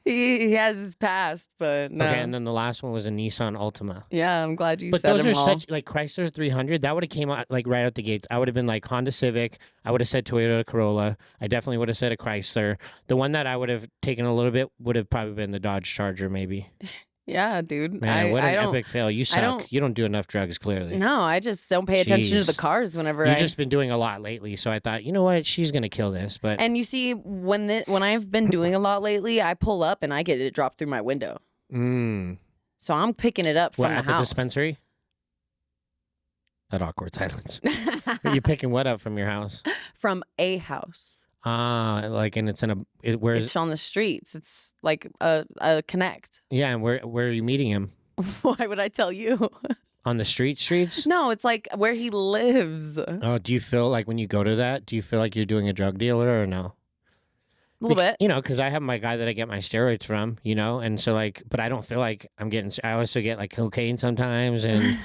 He has his past, but no. Okay, and then the last one was a Nissan Altima. Yeah, I'm glad you But said those them are all. such like Chrysler 300. That would have came out like right out the gates. I would have been like Honda Civic. I would have said Toyota Corolla. I definitely would have said a Chrysler. The one that I would have taken a little bit would have probably been the Dodge Charger, maybe. Yeah, dude. Man, what an epic fail. You suck. You don't do enough drugs, clearly. No, I just don't pay attention to the cars whenever You've just been doing a lot lately, so I thought, you know what? She's going to kill this. But And you see, when I've been doing a lot lately, I pull up and I get it dropped through my window. So I'm picking it up from the at house. the dispensary? That awkward silence. Are you picking what up from your house? From a house. And it's in where It's on the streets. It's like a connect. Yeah, and where are you meeting him? Why would I tell you? On the streets? No, it's like where he lives. A Oh, do you feel like when you go to that, do you feel like you're doing a drug dealer or no? little bit. Because I have my guy that I get my steroids from, and so but I don't feel like I'm getting. I also get like cocaine sometimes and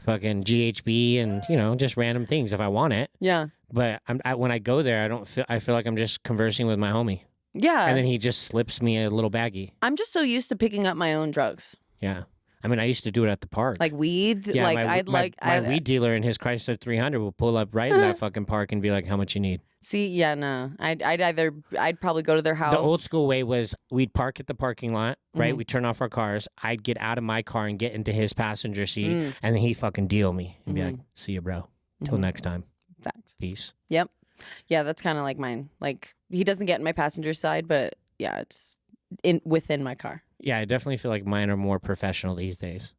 fucking GHB and just random things if I want it. Yeah. But when I go there, I feel like I'm just conversing with my homie. Yeah. And then he just slips me a little baggie. I'm just so used to picking up my own drugs. Yeah. I mean, I used to do it at the park. Like weed? Yeah, my weed dealer in his Chrysler 300 will pull up right in that fucking park and be like, how much you need? See, yeah, no. I'd probably go to their house. The old school way was we'd park at the parking lot, right? We'd turn off our cars. I'd get out of my car and get into his passenger seat, and then he'd fucking deal me and be like, see you, bro. Till next time. Facts. Peace. Yep. Yeah, that's kind of like mine. Like, he doesn't get in my passenger side, but yeah, it's within my car. Yeah, I definitely feel like mine are more professional these days.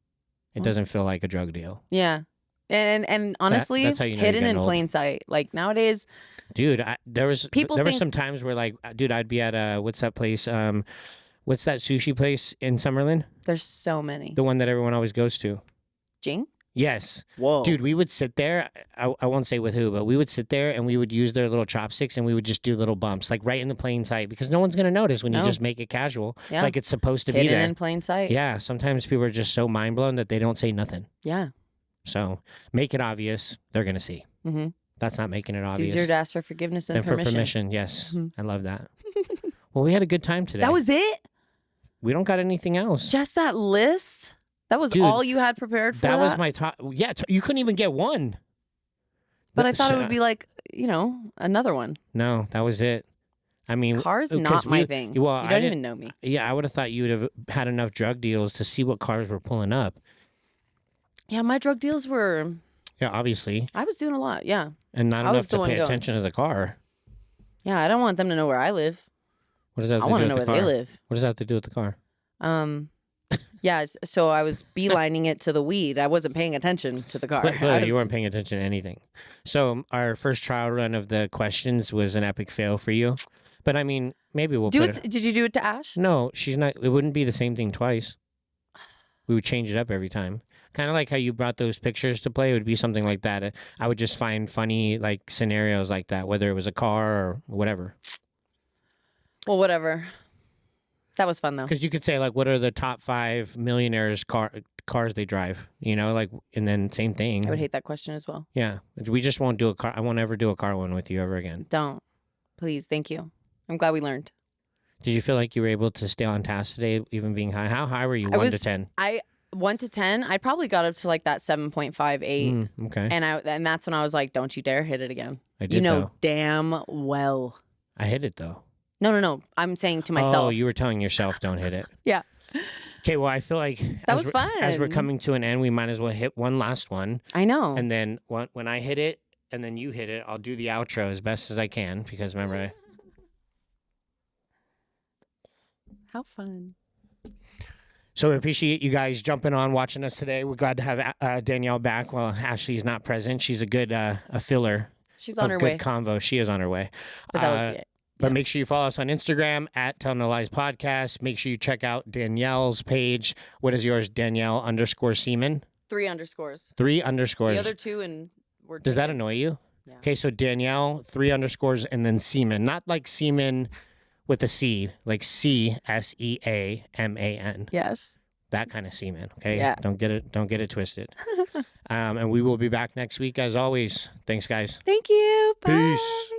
It doesn't feel like a drug deal. Yeah. And honestly, that's how you know hidden you're in getting plain sight. Like nowadays, dude, there were think... some times where like, dude, I'd be at what's that place? What's that sushi place in Summerlin? There's so many. The one that everyone always goes to. Jing? Yes. Whoa. Dude, we would sit there. I won't say with who, but we would sit there and we would use their little chopsticks and we would just do little bumps, like right in the plain sight, because no one's gonna notice when you just make it casual, like it's supposed to be there. Hidden in plain sight. Yeah. Sometimes people are just so mind blown that they don't say nothing. Yeah. So make it obvious. They're gonna see. Mm-hmm. That's not making it obvious. It's easier to ask for forgiveness than for permission. Yes, I love that. Well, we had a good time today. That was it? We don't got anything else. Just that list? That was all you had prepared for that? That was my top. Yeah, you couldn't even get one. But I thought it would be like, another one. No, that was it. I mean, cars not my thing. Well, you don't even know me. Yeah, I would have thought you would have had enough drug deals to see what cars were pulling up. Yeah, my drug deals were... Yeah, obviously. I was doing a lot, yeah. And not enough to pay attention to the car. Yeah, I don't want them to know where I live. What does that have to do with the car? I want to know where they live. What does that have to do with the car? Yeah, so I was beelining it to the weed. I wasn't paying attention to the car. You weren't paying attention to anything. So our first trial run of the questions was an epic fail for you. But I mean, maybe we'll do it. Did you do it to Ash? No, she's not. It wouldn't be the same thing twice. We would change it up every time. Kind of like how you brought those pictures to play. It would be something like that. I would just find funny like scenarios like that, whether it was a car or whatever. Well, whatever. That was fun though. Because you could say like, what are the top 5 millionaires' cars they drive? Like, and then same thing. I would hate that question as well. Yeah, we just won't do a car. I won't ever do a car one with you ever again. Don't, please. Thank you. I'm glad we learned. Did you feel like you were able to stay on task today, even being high? How high were you? 1 to 10. 1 to 10. I probably got up to like that 7.5, 8. Okay. And that's when I was like, don't you dare hit it again. I did. Though. Damn well. I hit it though. No. I'm saying to myself. Oh, you were telling yourself, don't hit it. Yeah. Okay, well, I feel like that was fun. As we're coming to an end, we might as well hit one last one. I know. And then when I hit it and then you hit it, I'll do the outro as best as I can because remember. How fun. So we appreciate you guys jumping on, watching us today. We're glad to have Danielle back while Ashley's not present. She's a good a filler. She's on her way. Good convo. She is on her way. But that was it. But make sure you follow us on Instagram at Tell No Lies Podcast. Make sure you check out Danielle's page. What is yours? Danielle _Seaman? 3 underscores. 3 underscores. The other 2 and we're Does that annoy you? Yeah. Okay, so Danielle, 3 underscores, and then Seaman. Not like Seaman with a C, like CSEAMAN. Yes. That kind of Seaman, okay? Yeah. Don't get it twisted. And we will be back next week as always. Thanks, guys. Thank you. Bye. Peace.